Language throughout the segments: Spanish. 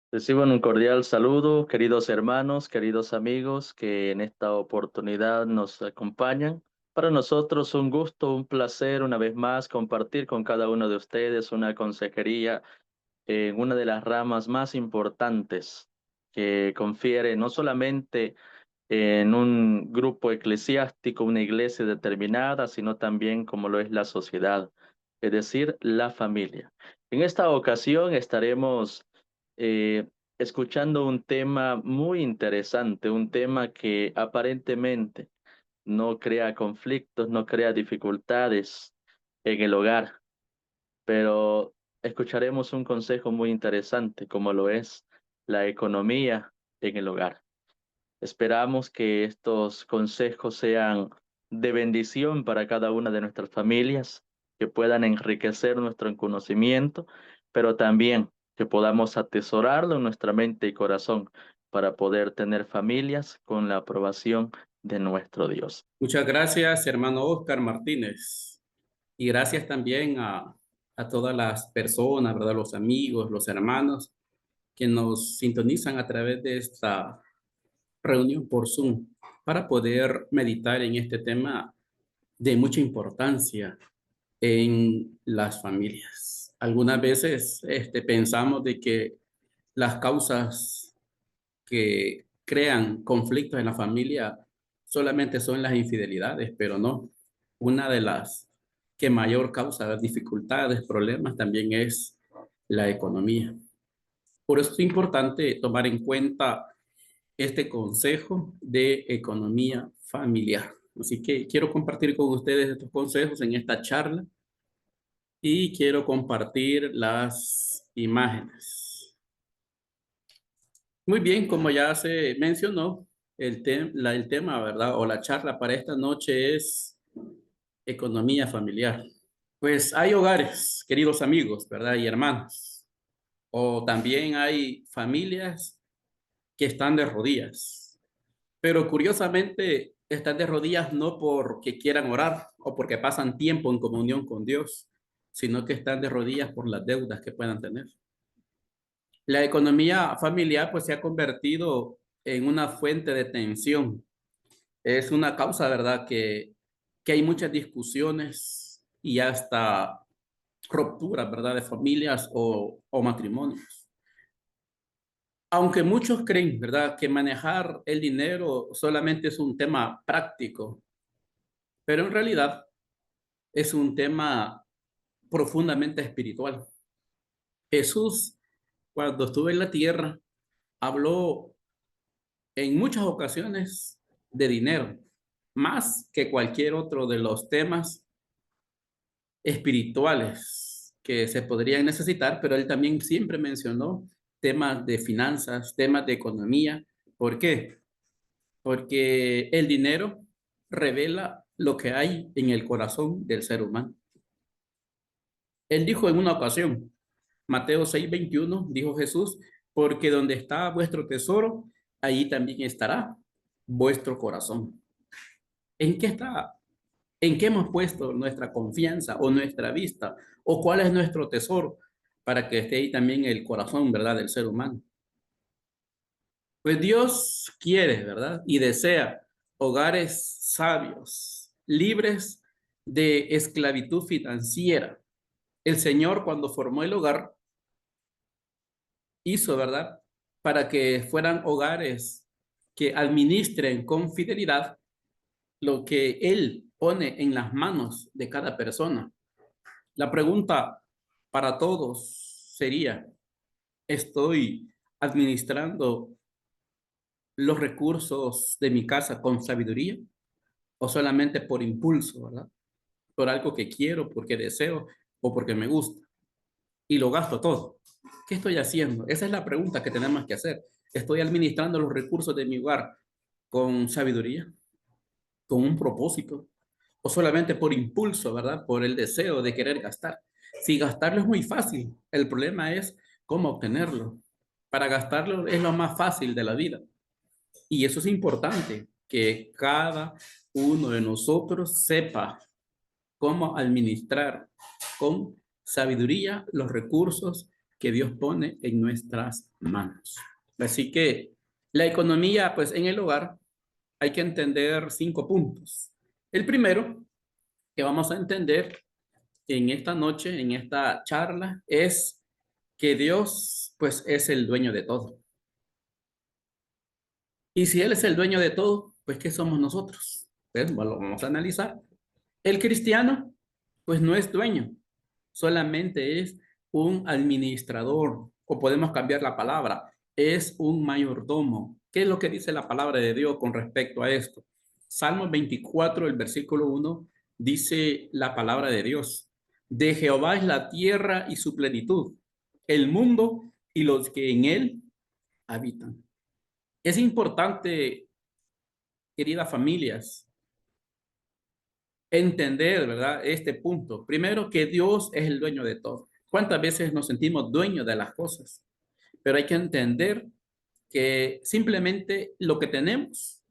Reciban un cordial saludo, queridos hermanos, queridos amigos que en esta oportunidad nos acompañan. Para nosotros un gusto, un placer una vez más compartir con cada uno de ustedes una consejería en una de las ramas más importantes que confiere no solamente en un grupo eclesiástico, una iglesia determinada, sino también como lo es la sociedad, es decir, la familia. En esta ocasión estaremos eh, escuchando un tema muy interesante, un tema que aparentemente no crea conflictos, no crea dificultades en el hogar, pero escucharemos un consejo muy interesante como lo es la economía en el hogar. Esperamos que estos consejos sean de bendición para cada una de nuestras familias, que puedan enriquecer nuestro conocimiento, pero también que podamos atesorarlo en nuestra mente y corazón para poder tener familias con la aprobación de nuestro Dios. Muchas gracias, hermano Oscar Martínez. Y gracias también a todas las personas, ¿verdad? Los amigos, los hermanos que nos sintonizan a través de esta reunión por Zoom para poder meditar en este tema de mucha importancia en las familias. Algunas veces pensamos de que las causas que crean conflictos en la familia solamente son las infidelidades, pero no. Una de las que mayor causa dificultades, problemas también es la economía. Por eso es importante tomar en cuenta este consejo de economía familiar. Así que quiero compartir con ustedes estos consejos en esta charla y quiero compartir las imágenes. Muy bien, como ya se mencionó, el tema, ¿verdad? O la charla para esta noche es economía familiar. Pues hay hogares, queridos amigos, ¿verdad? Y hermanos. O también hay familias que están de rodillas. Pero curiosamente están de rodillas no porque quieran orar o porque pasan tiempo en comunión con Dios, sino que están de rodillas por las deudas que puedan tener. La economía familiar pues se ha convertido en una fuente de tensión. Es una causa, ¿verdad? Que hay muchas discusiones y hasta rupturas, ¿verdad? De familias o matrimonios. Aunque muchos creen, ¿verdad? Que manejar el dinero solamente es un tema práctico, pero en realidad es un tema profundamente espiritual. Jesús, cuando estuvo en la tierra, habló en muchas ocasiones de dinero, más que cualquier otro de los temas espirituales que se podrían necesitar, pero él también siempre mencionó temas de finanzas, temas de economía. ¿Por qué? Porque el dinero revela lo que hay en el corazón del ser humano. Él dijo en una ocasión, Mateo 6:21, dijo Jesús, porque donde está vuestro tesoro, allí también estará vuestro corazón. ¿En qué está? ¿En qué hemos puesto nuestra confianza o nuestra vista? ¿O cuál es nuestro tesoro para que esté ahí también el corazón, ¿verdad?, del ser humano? Pues Dios quiere, ¿verdad? Y desea hogares sabios, libres de esclavitud financiera. El Señor, cuando formó el hogar, hizo, ¿verdad? Para que fueran hogares que administren con fidelidad lo que Él pone en las manos de cada persona. La pregunta para todos sería, ¿estoy administrando los recursos de mi casa con sabiduría o solamente por impulso, ¿verdad? Por algo que quiero, porque deseo o porque me gusta y lo gasto todo? ¿Qué estoy haciendo? Esa es la pregunta que tenemos que hacer. ¿Estoy administrando los recursos de mi hogar con sabiduría, con un propósito o solamente por impulso, ¿verdad? Por el deseo de querer gastar. Si gastarlo es muy fácil, el problema es cómo obtenerlo. Para gastarlo es lo más fácil de la vida. Y eso es importante, que cada uno de nosotros sepa cómo administrar con sabiduría los recursos que Dios pone en nuestras manos. Así que la economía, pues en el hogar hay que entender 5 puntos. El primero que vamos a entender en esta noche, en esta charla, es que Dios, pues es el dueño de todo. Y si Él es el dueño de todo, pues ¿qué somos nosotros? Pues bueno, lo vamos a analizar. El cristiano, pues no es dueño, solamente es un administrador, o podemos cambiar la palabra, es un mayordomo. ¿Qué es lo que dice la palabra de Dios con respecto a esto? Salmo 24, el versículo 1, dice la palabra de Dios. De Jehová es la tierra y su plenitud, el mundo y los que en él habitan. Es importante, queridas familias, entender, ¿verdad? Este punto. Primero, que Dios es el dueño de todo. ¿Cuántas veces nos sentimos dueños de las cosas? Pero hay que entender que simplemente lo que tenemos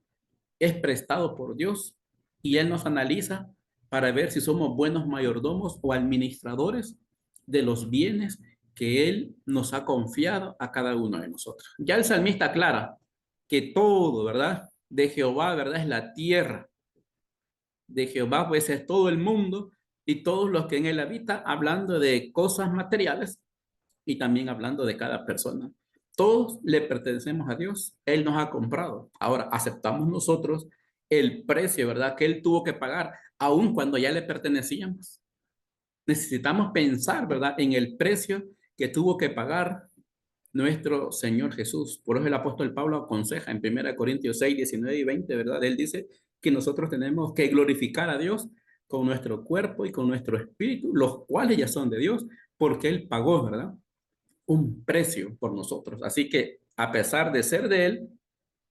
es prestado por Dios y Él nos analiza para ver si somos buenos mayordomos o administradores de los bienes que Él nos ha confiado a cada uno de nosotros. Ya el salmista aclara que todo, ¿verdad? De Jehová, ¿verdad? Es la tierra de Jehová, pues es todo el mundo y todos los que en él habitan, hablando de cosas materiales y también hablando de cada persona. Todos le pertenecemos a Dios, Él nos ha comprado. Ahora, aceptamos nosotros el precio, ¿verdad? Que Él tuvo que pagar, aun cuando ya le pertenecíamos. Necesitamos pensar, ¿verdad? En el precio que tuvo que pagar nuestro Señor Jesús. Por eso el apóstol Pablo aconseja en 1 Corintios 6, 19 y 20, ¿verdad? Él dice que nosotros tenemos que glorificar a Dios con nuestro cuerpo y con nuestro espíritu, los cuales ya son de Dios, porque Él pagó, ¿verdad? Un precio por nosotros. Así que a pesar de ser de Él,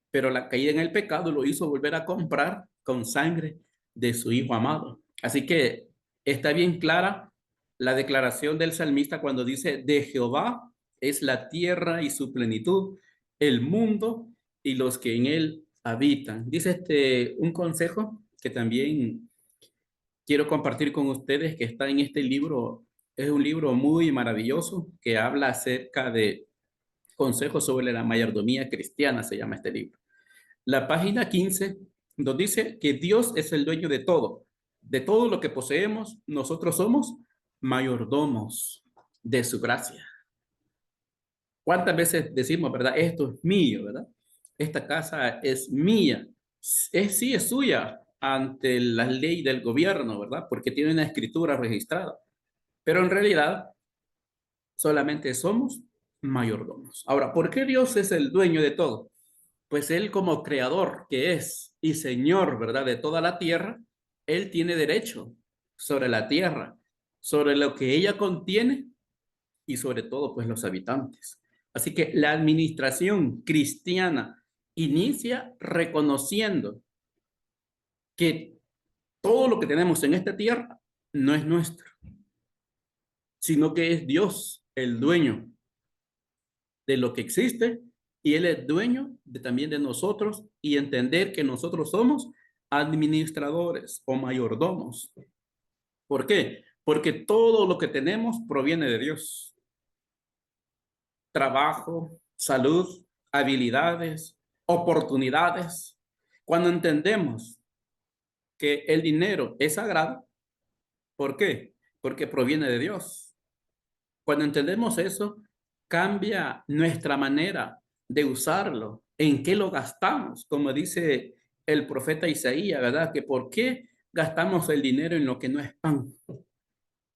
pero la caída en el pecado lo hizo volver a comprar con sangre de su Hijo amado. Así que está bien clara la declaración del salmista cuando dice, de Jehová es la tierra y su plenitud, el mundo y los que en él habitan. Dice un consejo que también quiero compartir con ustedes, que está en este libro. Es un libro muy maravilloso que habla acerca de consejos sobre la mayordomía cristiana, se llama este libro. La página 15 nos dice que Dios es el dueño de todo lo que poseemos. Nosotros somos mayordomos de su gracia. ¿Cuántas veces decimos, verdad? Esto es mío, ¿verdad? Esta casa es mía. Sí, es suya ante la ley del gobierno, ¿verdad? Porque tiene una escritura registrada. Pero en realidad solamente somos mayordomos. Ahora, ¿por qué Dios es el dueño de todo? Pues Él como creador que es y Señor, ¿verdad? De toda la tierra, Él tiene derecho sobre la tierra, sobre lo que ella contiene y sobre todo, pues los habitantes. Así que la administración cristiana inicia reconociendo que todo lo que tenemos en esta tierra no es nuestro, sino que es Dios el dueño de lo que existe y Él es dueño también de nosotros y entender que nosotros somos administradores o mayordomos. ¿Por qué? Porque todo lo que tenemos proviene de Dios. Trabajo, salud, habilidades, oportunidades. Cuando entendemos que el dinero es sagrado, ¿por qué? Porque proviene de Dios. Cuando entendemos eso, cambia nuestra manera de usarlo, en qué lo gastamos, como dice el profeta Isaías, ¿verdad? Que por qué gastamos el dinero en lo que no es pan.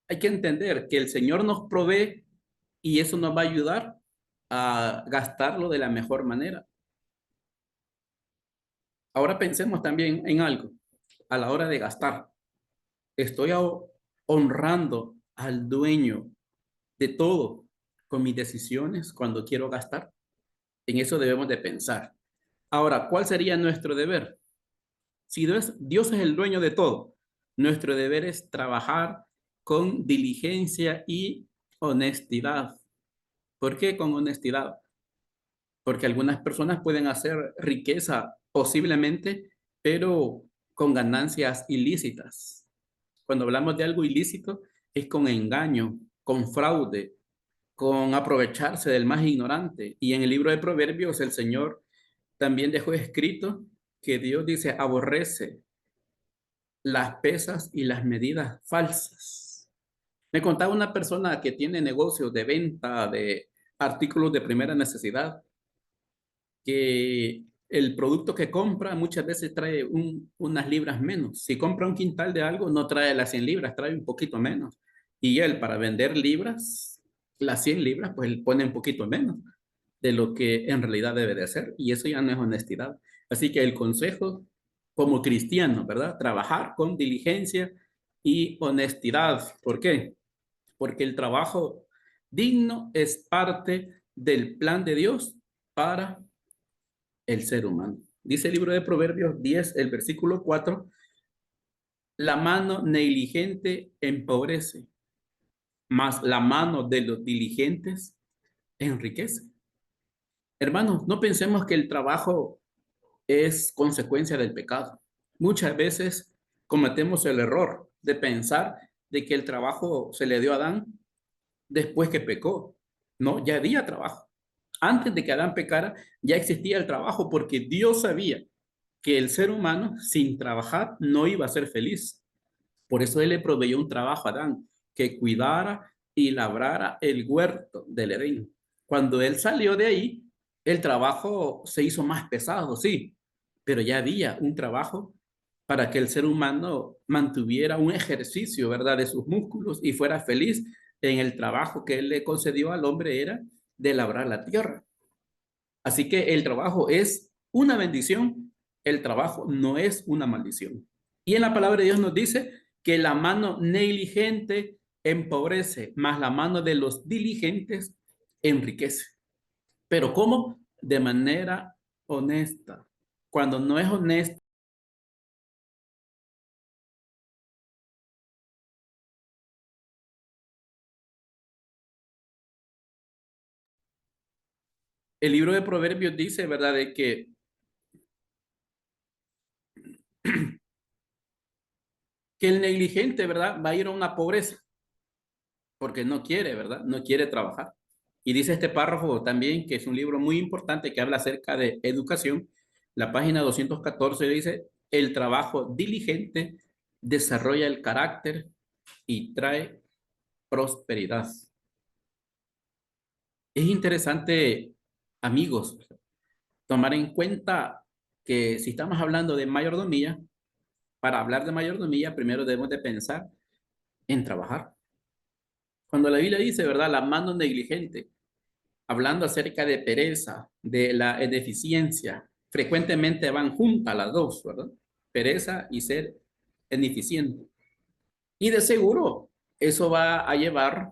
Hay que entender que el Señor nos provee y eso nos va a ayudar a gastarlo de la mejor manera. Ahora pensemos también en algo. A la hora de gastar, estoy honrando al dueño de todo con mis decisiones cuando quiero gastar. En eso debemos de pensar. Ahora, ¿cuál sería nuestro deber? Si Dios es el dueño de todo, nuestro deber es trabajar con diligencia y honestidad. ¿Por qué con honestidad? Porque algunas personas pueden hacer riqueza posiblemente, pero con ganancias ilícitas. Cuando hablamos de algo ilícito, es con engaño, con fraude, con aprovecharse del más ignorante. Y en el libro de Proverbios el Señor también dejó escrito que Dios dice, aborrece las pesas y las medidas falsas. Me contaba una persona que tiene negocios de venta de artículos de primera necesidad, que el producto que compra muchas veces trae unas libras menos. Si compra un quintal de algo, no trae las 100 libras, trae un poquito menos. Y él, para vender libras, las 100 libras, pues él pone un poquito menos de lo que en realidad debe de hacer. Y eso ya no es honestidad. Así que el consejo como cristiano, ¿verdad? Trabajar con diligencia y honestidad. ¿Por qué? Porque el trabajo digno es parte del plan de Dios para el ser humano. Dice el libro de Proverbios 10, el versículo 4, la mano negligente empobrece, mas la mano de los diligentes enriquece. Hermanos, no pensemos que el trabajo es consecuencia del pecado. Muchas veces cometemos el error de pensar de que el trabajo se le dio a Adán después que pecó. No, ya había trabajo. Antes de que Adán pecara, ya existía el trabajo porque Dios sabía que el ser humano sin trabajar no iba a ser feliz. Por eso Él le proveyó un trabajo a Adán, que cuidara y labrara el huerto del Edén. Cuando Él salió de ahí, el trabajo se hizo más pesado, sí, pero ya había un trabajo para que el ser humano mantuviera un ejercicio, ¿verdad?, de sus músculos y fuera feliz en el trabajo que Él le concedió al hombre era de labrar la tierra. Así que el trabajo es una bendición, el trabajo no es una maldición. Y en la palabra de Dios nos dice que la mano negligente empobrece, más la mano de los diligentes enriquece. Pero ¿cómo? De manera honesta. Cuando no es honesto, el libro de Proverbios dice, ¿verdad?, de que el negligente, ¿verdad?, va a ir a una pobreza porque no quiere, ¿verdad? No quiere trabajar. Y dice este párrafo también, que es un libro muy importante que habla acerca de educación. La página 214 dice, el trabajo diligente desarrolla el carácter y trae prosperidad. Es interesante, amigos, tomar en cuenta que si estamos hablando de mayordomía, para hablar de mayordomía, primero debemos de pensar en trabajar. Cuando la Biblia dice, ¿verdad? La mano negligente, hablando acerca de pereza, de la ineficiencia, frecuentemente van juntas las dos, ¿verdad? Pereza y ser ineficiente. Y de seguro eso va a llevar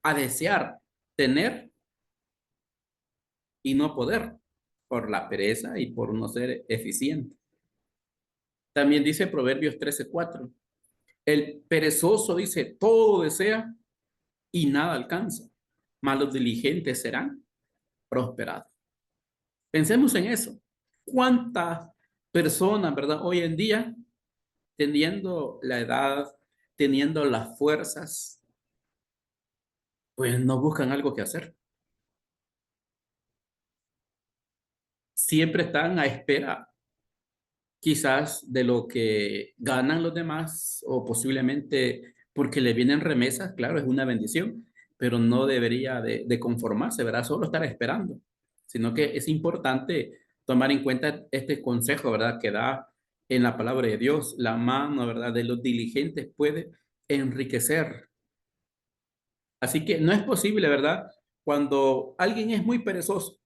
a desear tener y no poder por la pereza y por no ser eficiente. También dice Proverbios 13:4. El perezoso dice, todo desea y nada alcanza, mas los diligentes serán prosperados. Pensemos en eso. ¿Cuántas personas, verdad, hoy en día, teniendo la edad, teniendo las fuerzas, pues no buscan algo que hacer? Siempre están a espera, quizás, de lo que ganan los demás o posiblemente porque le vienen remesas, claro, es una bendición, pero no debería de conformarse, ¿verdad? Solo estar esperando, sino que es importante tomar en cuenta este consejo, ¿verdad? Que da en la palabra de Dios, la mano, ¿verdad? De los diligentes puede enriquecer. Así que no es posible, ¿verdad? Cuando alguien es muy perezoso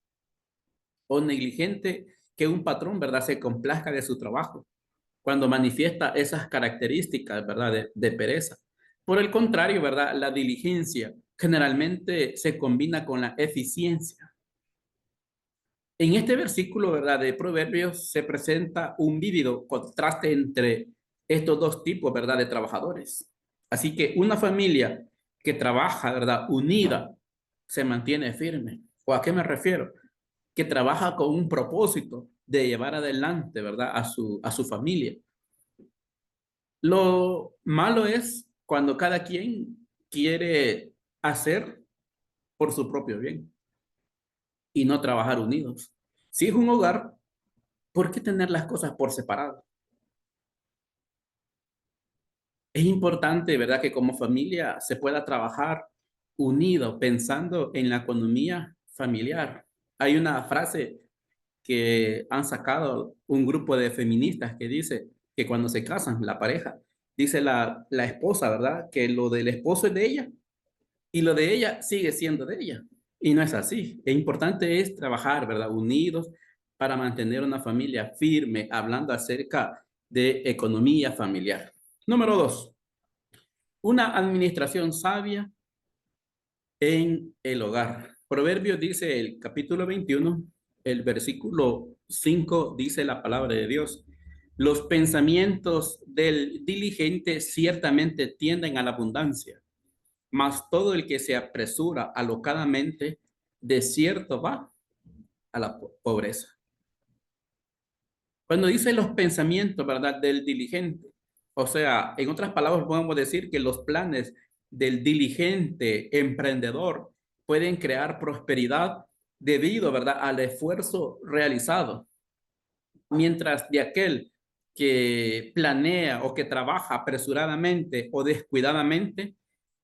o negligente, que un patrón, ¿verdad? Se complazca de su trabajo cuando manifiesta esas características, ¿verdad? De pereza. Por el contrario, ¿verdad? La diligencia generalmente se combina con la eficiencia. En este versículo, ¿verdad? De Proverbios se presenta un vívido contraste entre estos dos tipos, ¿verdad? De trabajadores. Así que una familia que trabaja, ¿verdad? Unida, se mantiene firme. ¿O a qué me refiero? Que trabaja con un propósito de llevar adelante, ¿verdad? A su familia. Lo malo es cuando cada quien quiere hacer por su propio bien y no trabajar unidos. Si es un hogar, ¿por qué tener las cosas por separado? Es importante, ¿verdad?, que como familia se pueda trabajar unido, pensando en la economía familiar. Hay una frase que han sacado un grupo de feministas que dice que cuando se casan, la pareja, dice la esposa, ¿verdad?, que lo del esposo es de ella y lo de ella sigue siendo de ella. Y no es así. Es importante es trabajar, ¿verdad?, unidos para mantener una familia firme, hablando acerca de economía familiar. Número 2, una administración sabia en el hogar. Proverbios dice el capítulo 21, el versículo 5 dice la palabra de Dios. Los pensamientos del diligente ciertamente tienden a la abundancia, mas todo el que se apresura alocadamente, de cierto va a la pobreza. Cuando dice los pensamientos, ¿verdad?, del diligente, o sea, en otras palabras podemos decir que los planes del diligente emprendedor pueden crear prosperidad debido, ¿verdad?, al esfuerzo realizado, mientras de aquel que planea o que trabaja apresuradamente o descuidadamente,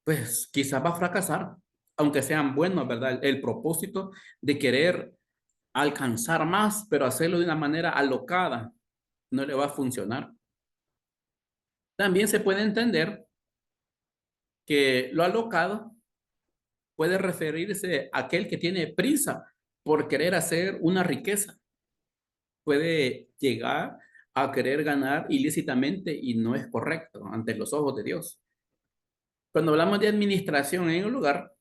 pues quizás va a fracasar, aunque sean buenos, ¿verdad? El propósito de querer alcanzar más, pero hacerlo de una manera alocada, no le va a funcionar. También se puede entender que lo alocado puede referirse a aquel que tiene prisa por querer hacer una riqueza. Puede llegar a querer ganar ilícitamente y no es correcto ante los ojos de Dios. Cuando hablamos de administración en un lugar,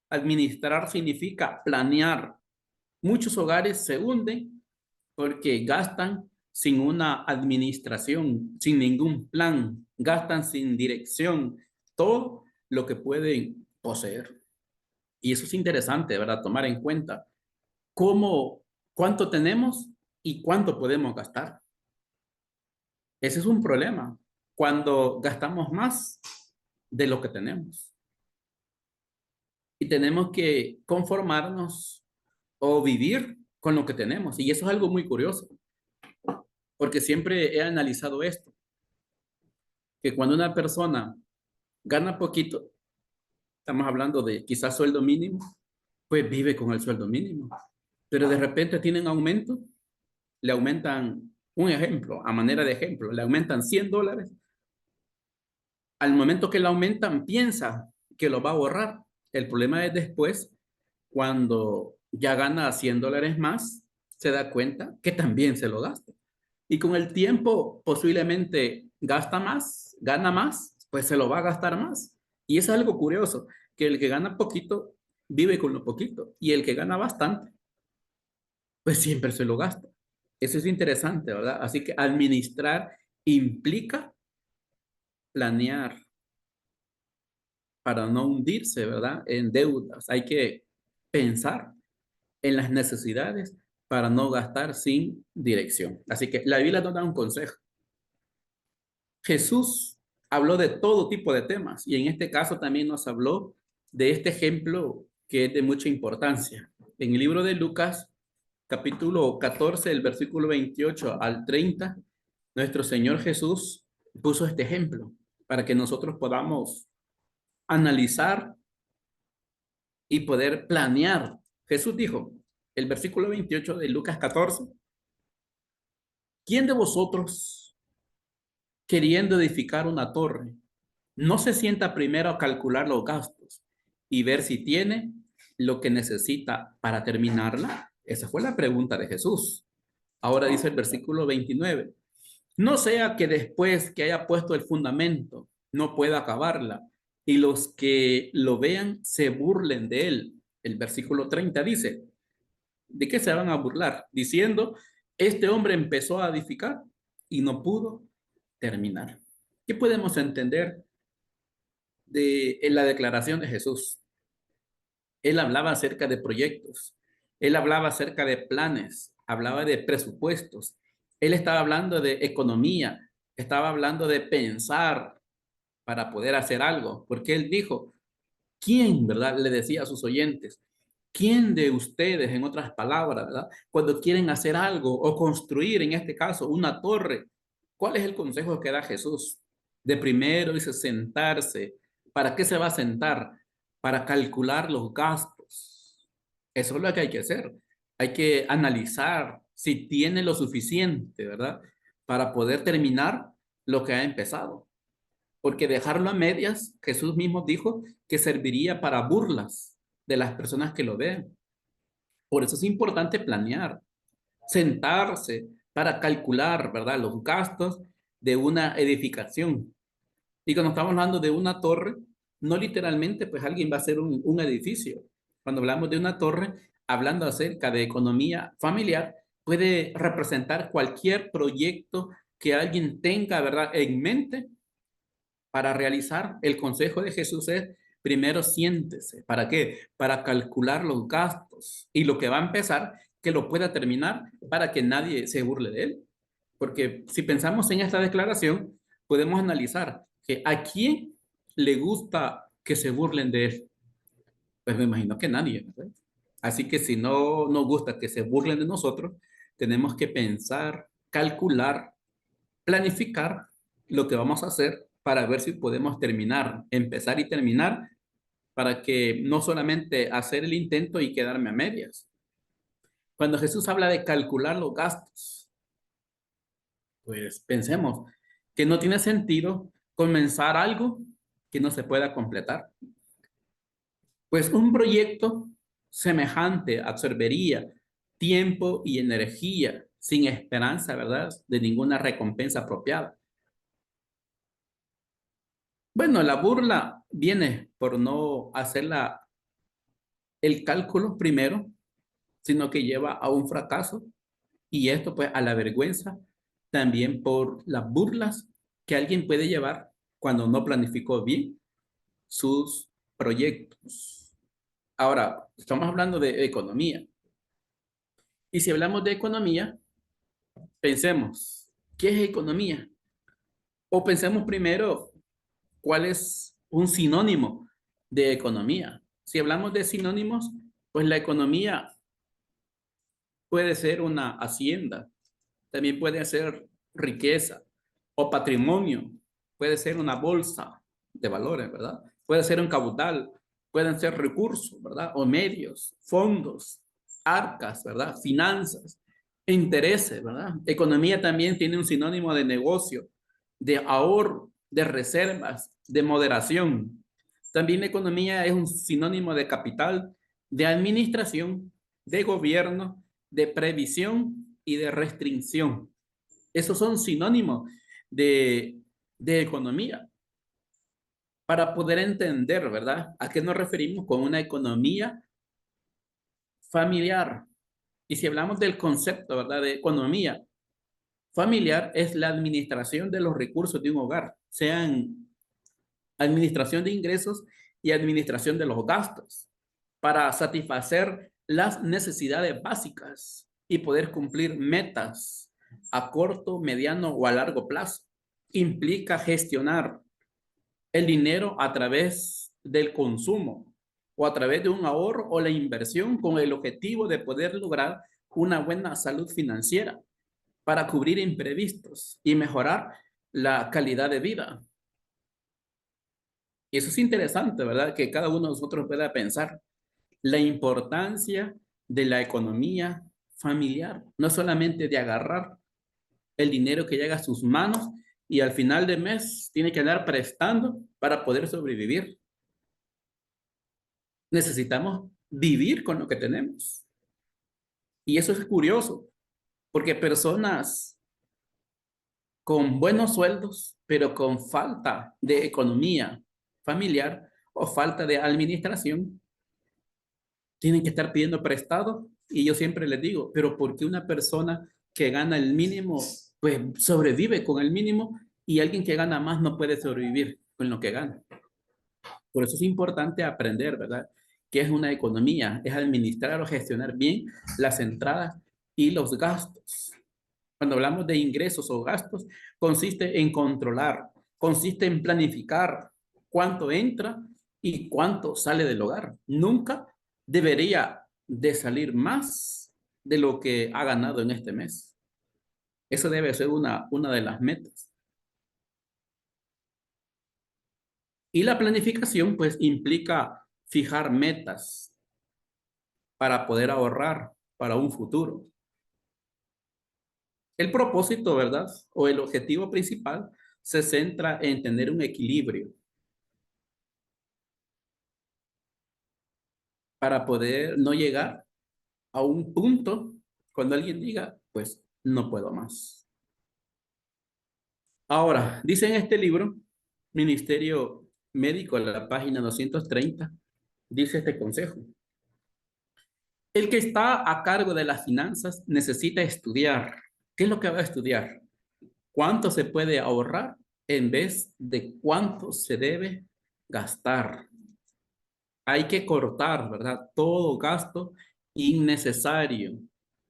administrar significa planear. Muchos hogares se hunden porque gastan sin una administración, sin ningún plan, gastan sin dirección todo lo que pueden poseer. Y eso es interesante, ¿verdad? Tomar en cuenta cómo, cuánto tenemos y cuánto podemos gastar. Ese es un problema cuando gastamos más de lo que tenemos. Y tenemos que conformarnos o vivir con lo que tenemos. Y eso es algo muy curioso, porque siempre he analizado esto, que cuando una persona gana poquito, estamos hablando de quizás sueldo mínimo, pues vive con el sueldo mínimo. Pero de repente tienen aumento, le aumentan, un ejemplo, a manera de ejemplo, le aumentan $100. Al momento que le aumentan, piensa que lo va a ahorrar. El problema es después, cuando ya gana $100 más, se da cuenta que también se lo gasta. Y con el tiempo posiblemente gasta más, gana más, pues se lo va a gastar más. Y es algo curioso, que el que gana poquito vive con lo poquito y el que gana bastante, pues siempre se lo gasta. Eso es interesante, ¿verdad? Así que administrar implica planear para no hundirse, ¿verdad?, en deudas. Hay que pensar en las necesidades para no gastar sin dirección. Así que la Biblia nos da un consejo. Jesús habló de todo tipo de temas y en este caso también nos habló de este ejemplo que es de mucha importancia. En el libro de Lucas, capítulo 14, el versículo 28 al 30, nuestro Señor Jesús puso este ejemplo para que nosotros podamos analizar y poder planear. Jesús dijo, el versículo 28 de Lucas 14, ¿quién de vosotros, queriendo edificar una torre, no se sienta primero a calcular los gastos y ver si tiene lo que necesita para terminarla? Esa fue la pregunta de Jesús. Ahora dice el versículo 29, no sea que después que haya puesto el fundamento no pueda acabarla y los que lo vean se burlen de él. El versículo 30 dice, ¿de qué se van a burlar? Diciendo, este hombre empezó a edificar y no pudo terminar. ¿Qué podemos entender en la declaración de Jesús? Él hablaba acerca de proyectos, él hablaba acerca de planes, hablaba de presupuestos, él estaba hablando de economía, estaba hablando de pensar para poder hacer algo, porque él dijo, ¿Quién, verdad? Le decía a sus oyentes. ¿Quién de ustedes, en otras palabras, verdad? Cuando quieren hacer algo o construir, en este caso, una torre, ¿cuál es el consejo que da Jesús? De primero dice sentarse. ¿Para qué se va a sentar? Para calcular los gastos. Eso es lo que hay que hacer. Hay que analizar si tiene lo suficiente, ¿verdad? Para poder terminar lo que ha empezado. Porque dejarlo a medias, Jesús mismo dijo que serviría para burlas de las personas que lo ven. Por eso es importante planear, sentarse para calcular, ¿verdad?, los gastos de una edificación. Y cuando estamos hablando de una torre, no literalmente, pues alguien va a hacer un edificio. Cuando hablamos de una torre, hablando acerca de economía familiar, puede representar cualquier proyecto que alguien tenga, ¿verdad?, en mente para realizar. El consejo de Jesús es, primero siéntese. ¿Para qué? Para calcular los gastos y lo que va a empezar, que lo pueda terminar para que nadie se burle de él. Porque si pensamos en esta declaración, podemos analizar que a quién le gusta que se burlen de él. Pues me imagino que nadie, ¿verdad? Así que si no nos gusta que se burlen de nosotros, tenemos que pensar, calcular, planificar lo que vamos a hacer para ver si podemos terminar, empezar y terminar, para que no solamente hacer el intento y quedarme a medias. Cuando Jesús habla de calcular los gastos, pues pensemos que no tiene sentido comenzar algo que no se pueda completar. Pues un proyecto semejante absorbería tiempo y energía sin esperanza, ¿verdad?, de ninguna recompensa apropiada. Bueno, la burla viene por no hacer el cálculo primero, sino que lleva a un fracaso y esto pues a la vergüenza, también por las burlas que alguien puede llevar cuando no planificó bien sus proyectos. Ahora, estamos hablando de economía. Y si hablamos de economía, pensemos, ¿qué es economía? O pensemos primero, ¿cuál es un sinónimo de economía? Si hablamos de sinónimos, pues la economía puede ser una hacienda, también puede ser riqueza o patrimonio, puede ser una bolsa de valores, ¿verdad? Puede ser un caudal, pueden ser recursos, ¿verdad? O medios, fondos, arcas, ¿verdad? Finanzas, intereses, ¿verdad? Economía también tiene un sinónimo de negocio, de ahorro, de reservas, de moderación. También economía es un sinónimo de capital, de administración, de gobierno, de previsión y de restricción. Esos son sinónimos de, de economía. Para poder entender, ¿verdad?, a qué nos referimos con una economía familiar. Y si hablamos del concepto, ¿verdad?, de economía familiar, es la administración de los recursos de un hogar, sean administración de ingresos y administración de los gastos, para satisfacer las necesidades básicas y poder cumplir metas a corto, mediano o a largo plazo. Implica gestionar el dinero a través del consumo o a través de un ahorro o la inversión con el objetivo de poder lograr una buena salud financiera para cubrir imprevistos y mejorar la calidad de vida. Y eso es interesante, ¿verdad? Que cada uno de nosotros pueda pensar la importancia de la economía familiar, no solamente de agarrar el dinero que llega a sus manos y al final de mes tiene que andar prestando para poder sobrevivir. Necesitamos vivir con lo que tenemos. Y eso es curioso, porque personas con buenos sueldos, pero con falta de economía familiar o falta de administración, tienen que estar pidiendo prestado. Y yo siempre les digo, pero ¿por qué una persona que gana el mínimo, pues sobrevive con el mínimo y alguien que gana más no puede sobrevivir con lo que gana? Por eso es importante aprender, ¿verdad?, qué es una economía, es administrar o gestionar bien las entradas y los gastos. Cuando hablamos de ingresos o gastos, consiste en controlar, consiste en planificar cuánto entra y cuánto sale del hogar. Nunca debería de salir más de lo que ha ganado en este mes. Eso debe ser una de las metas. Y la planificación, pues, implica fijar metas para poder ahorrar para un futuro. El propósito, ¿verdad? O el objetivo principal se centra en tener un equilibrio para poder no llegar a un punto cuando alguien diga, pues no puedo más. Ahora, dice en este libro, Ministerio Médico, en la página 230, dice este consejo. El que está a cargo de las finanzas necesita estudiar. ¿Qué es lo que va a estudiar? ¿Cuánto se puede ahorrar en vez de cuánto se debe gastar? Hay que cortar, ¿verdad? Todo gasto innecesario.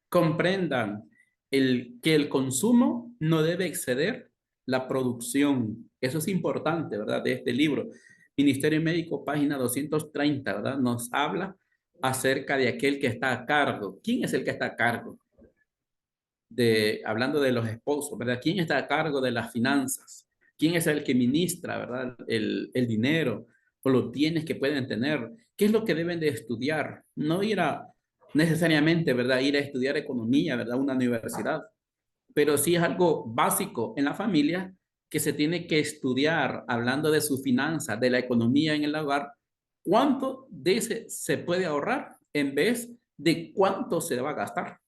Comprendan que el consumo no debe exceder la producción. Eso es importante, ¿verdad? De este libro. Ministerio Médico, página 230, ¿verdad? Nos habla acerca de aquel que está a cargo. ¿Quién es el que está a cargo? Hablando de los esposos, ¿verdad? ¿Quién está a cargo de las finanzas? ¿Quién es el que ministra, ¿verdad? El dinero o los bienes que pueden tener. ¿Qué es lo que deben de estudiar? No ir a necesariamente, ¿verdad? Ir a estudiar economía, ¿verdad? Una universidad, pero sí es algo básico en la familia que se tiene que estudiar, hablando de sus finanzas, de la economía en el hogar, cuánto de ese se puede ahorrar en vez de cuánto se va a gastar.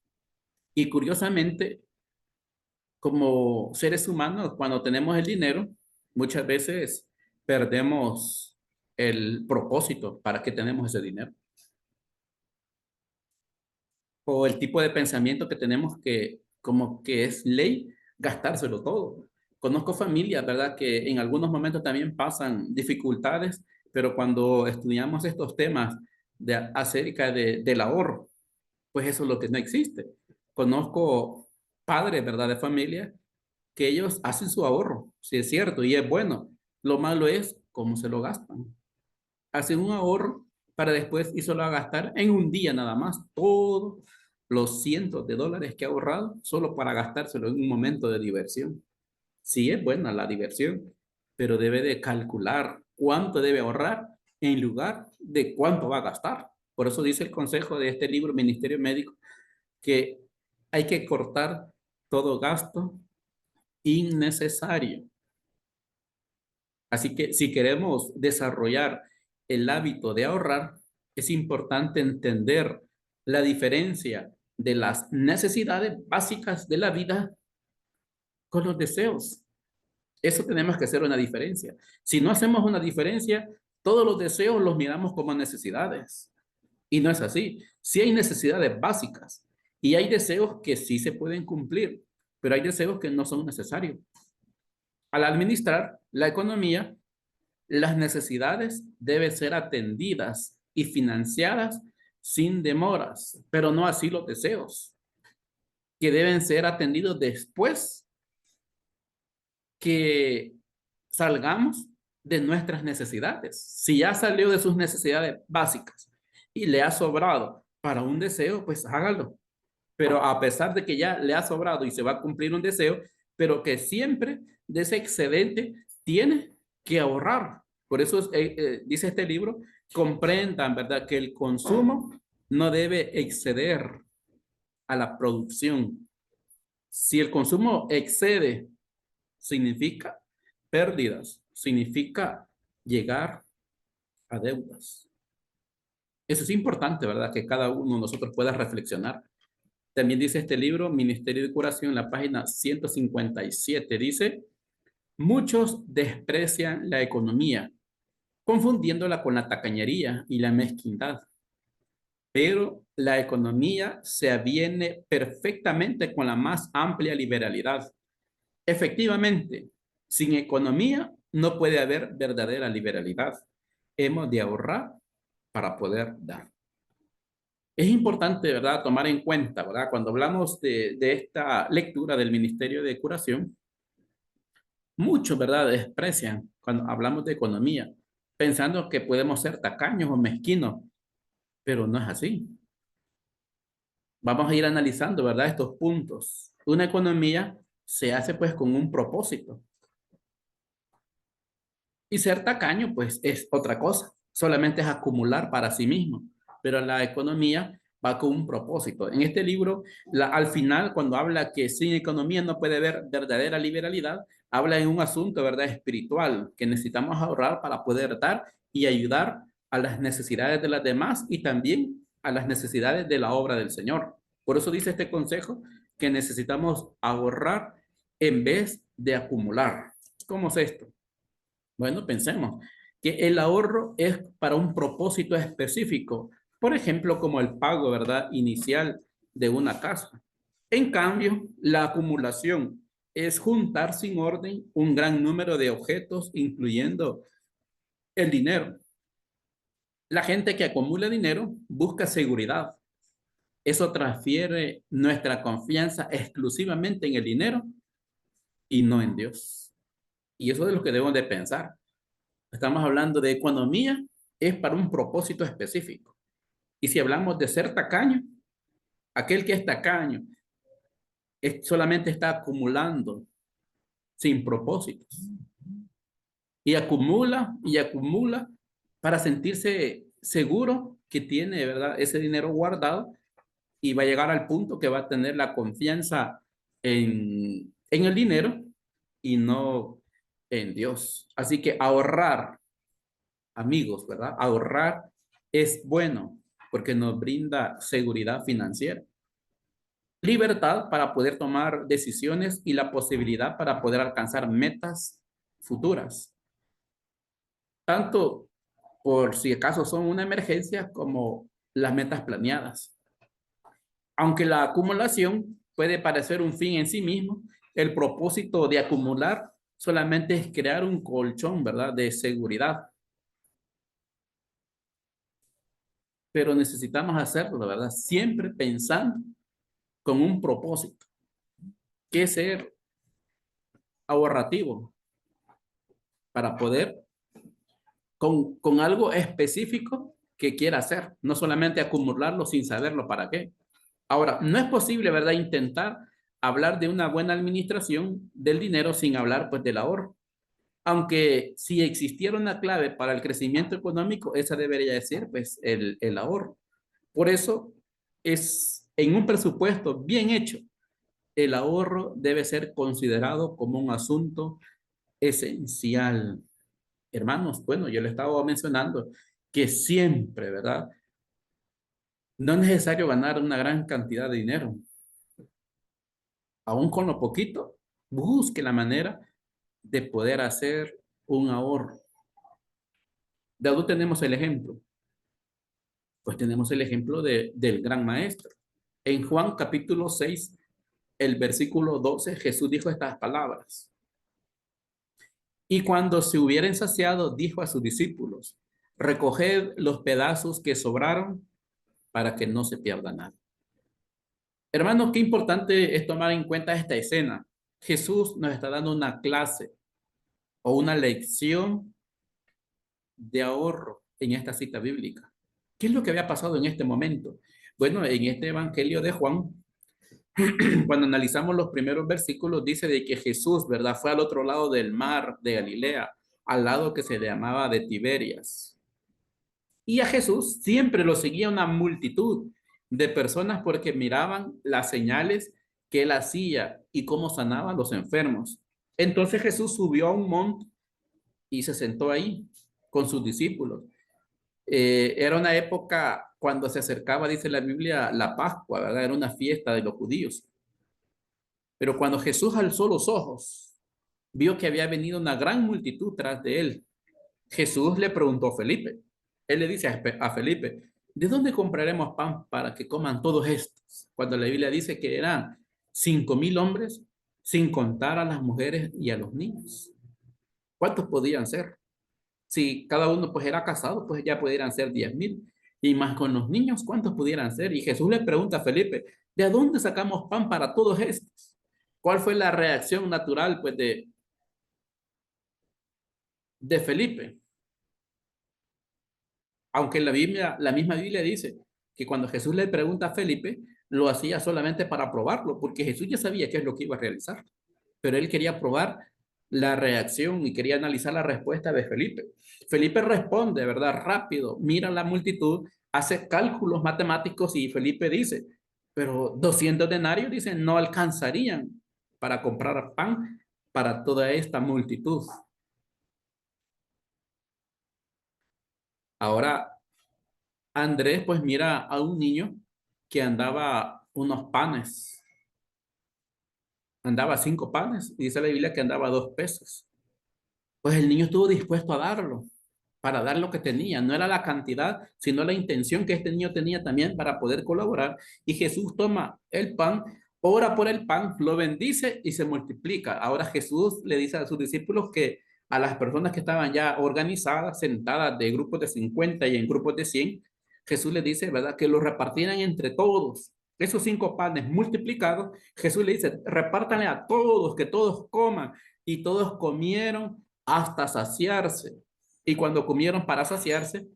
Y curiosamente, como seres humanos, cuando tenemos el dinero, muchas veces perdemos el propósito para que tenemos ese dinero. O el tipo de pensamiento que tenemos que, como que es ley, gastárselo todo. Conozco familias, ¿verdad?, que en algunos momentos también pasan dificultades, pero cuando estudiamos estos temas acerca del ahorro, pues eso es lo que no existe. Conozco padres, ¿verdad?, de familia que ellos hacen su ahorro, sí es cierto, y es bueno. Lo malo es cómo se lo gastan. Hacen un ahorro para después irlo a gastar en un día nada más, todos los cientos de dólares que ha ahorrado, solo para gastárselo en un momento de diversión. Sí es buena la diversión, pero debe de calcular cuánto debe ahorrar en lugar de cuánto va a gastar. Por eso dice el consejo de este libro, Ministerio Médico, que hay que cortar todo gasto innecesario. Así que si queremos desarrollar el hábito de ahorrar, es importante entender la diferencia de las necesidades básicas de la vida con los deseos. Eso tenemos que hacer una diferencia. Si no hacemos una diferencia, todos los deseos los miramos como necesidades. Y no es así. Sí hay necesidades básicas y hay deseos que sí se pueden cumplir, pero hay deseos que no son necesarios. Al administrar la economía, las necesidades deben ser atendidas y financiadas sin demoras, pero no así los deseos, que deben ser atendidos después que salgamos de nuestras necesidades. Si ya salió de sus necesidades básicas y le ha sobrado para un deseo, pues hágalo. Pero a pesar de que ya le ha sobrado y se va a cumplir un deseo, pero que siempre de ese excedente tiene que ahorrar. Por eso dice este libro, comprendan, ¿verdad?, que el consumo no debe exceder a la producción. Si el consumo excede, significa pérdidas, significa llegar a deudas. Eso es importante, ¿verdad?, que cada uno de nosotros pueda reflexionar. También dice este libro, Ministerio de Curación, en la página 157, dice, muchos desprecian la economía, confundiéndola con la tacañería y la mezquindad. Pero la economía se aviene perfectamente con la más amplia liberalidad. Efectivamente, sin economía no puede haber verdadera liberalidad. Hemos de ahorrar para poder dar. Es importante, ¿verdad?, tomar en cuenta, ¿verdad?, cuando hablamos de esta lectura del Ministerio de Curación, muchos, ¿verdad?, desprecian cuando hablamos de economía, pensando que podemos ser tacaños o mezquinos, pero no es así. Vamos a ir analizando, ¿verdad? Estos puntos. Una economía se hace pues con un propósito. Y ser tacaño pues es otra cosa. Solamente es acumular para sí mismo. Pero la economía va con un propósito. En este libro, al final, cuando habla que sin economía no puede haber verdadera liberalidad, habla en un asunto, ¿verdad? Espiritual, que necesitamos ahorrar para poder dar y ayudar a las necesidades de las demás y también a las necesidades de la obra del Señor. Por eso dice este consejo que necesitamos ahorrar en vez de acumular. ¿Cómo es esto? Bueno, pensemos que el ahorro es para un propósito específico, por ejemplo, como el pago, ¿verdad? Inicial de una casa. En cambio, la acumulación es juntar sin orden un gran número de objetos, incluyendo el dinero. La gente que acumula dinero busca seguridad. Eso transfiere nuestra confianza exclusivamente en el dinero y no en Dios. Y eso es lo que debemos de pensar. Estamos hablando de economía, es para un propósito específico. Y si hablamos de ser tacaño, aquel que es tacaño solamente está acumulando sin propósitos. Y acumula para sentirse seguro que tiene, ¿verdad? Ese dinero guardado y va a llegar al punto que va a tener la confianza en el dinero y no en Dios. Así que ahorrar, amigos, ¿verdad? Ahorrar es bueno porque nos brinda seguridad financiera, libertad para poder tomar decisiones y la posibilidad para poder alcanzar metas futuras, tanto por si acaso son una emergencia como las metas planeadas. Aunque la acumulación puede parecer un fin en sí mismo, el propósito de acumular solamente es crear un colchón, ¿verdad? De seguridad. Pero necesitamos hacerlo, ¿verdad? Siempre pensando con un propósito, que es ser ahorrativo para poder con algo específico que quiera hacer, no solamente acumularlo sin saberlo para qué. Ahora, no es posible, ¿verdad?, intentar hablar de una buena administración del dinero sin hablar pues del ahorro. Aunque si existiera una clave para el crecimiento económico, esa debería ser pues el ahorro. Por eso es en un presupuesto bien hecho, el ahorro debe ser considerado como un asunto esencial. Hermanos, bueno, yo le estaba mencionando que siempre, ¿verdad? No es necesario ganar una gran cantidad de dinero. Aún con lo poquito, busque la manera de poder hacer un ahorro. ¿De dónde tenemos el ejemplo? Pues tenemos el ejemplo del gran maestro. En Juan capítulo 6, el versículo 12, Jesús dijo estas palabras. Y cuando se hubieran saciado, dijo a sus discípulos, recoged los pedazos que sobraron para que no se pierda nada. Hermanos, qué importante es tomar en cuenta esta escena. Jesús nos está dando una clase o una lección de ahorro en esta cita bíblica. ¿Qué es lo que había pasado en este momento? Bueno, en este Evangelio de Juan, cuando analizamos los primeros versículos, dice de que Jesús, ¿verdad? Fue al otro lado del mar de Galilea, al lado que se llamaba de Tiberias. Y a Jesús siempre lo seguía una multitud de personas porque miraban las señales que él hacía y cómo sanaba a los enfermos. Entonces Jesús subió a un monte y se sentó ahí con sus discípulos. Era una época cuando se acercaba, dice la Biblia, la Pascua, ¿verdad? Era una fiesta de los judíos. Pero cuando Jesús alzó los ojos, vio que había venido una gran multitud tras de él. Jesús le preguntó a Felipe. Él le dice a Felipe, ¿de dónde compraremos pan para que coman todos estos? Cuando la Biblia dice que eran 5,000 hombres, sin contar a las mujeres y a los niños. ¿Cuántos podían ser? Si cada uno pues era casado, pues ya pudieran ser 10,000. Y más con los niños, ¿cuántos pudieran ser? Y Jesús le pregunta a Felipe, ¿de dónde sacamos pan para todos estos? ¿Cuál fue la reacción natural pues de Felipe? aunque la misma Biblia dice que cuando Jesús le pregunta a Felipe, lo hacía solamente para probarlo, porque Jesús ya sabía qué es lo que iba a realizar, pero él quería probar la reacción y quería analizar la respuesta de Felipe. Felipe responde, ¿verdad? Rápido, mira la multitud, hace cálculos matemáticos y Felipe dice, pero 200 denarios, dicen, no alcanzarían para comprar pan para toda esta multitud. Ahora, Andrés pues mira a un niño que andaba unos panes, andaba 5 panes, y dice la Biblia que andaba 2 pesos. Pues el niño estuvo dispuesto a darlo, para dar lo que tenía. No era la cantidad, sino la intención que este niño tenía también para poder colaborar. Y Jesús toma el pan, ora por el pan, lo bendice y se multiplica. Ahora Jesús le dice a sus discípulos que a las personas que estaban ya organizadas, sentadas de grupos de 50 y en grupos de 100, Jesús le dice, ¿verdad? Que lo repartieran entre todos. Esos 5 panes multiplicados, Jesús le dice, repártanle a todos, que todos coman. Y todos comieron hasta saciarse. Y cuando comieron para saciarse,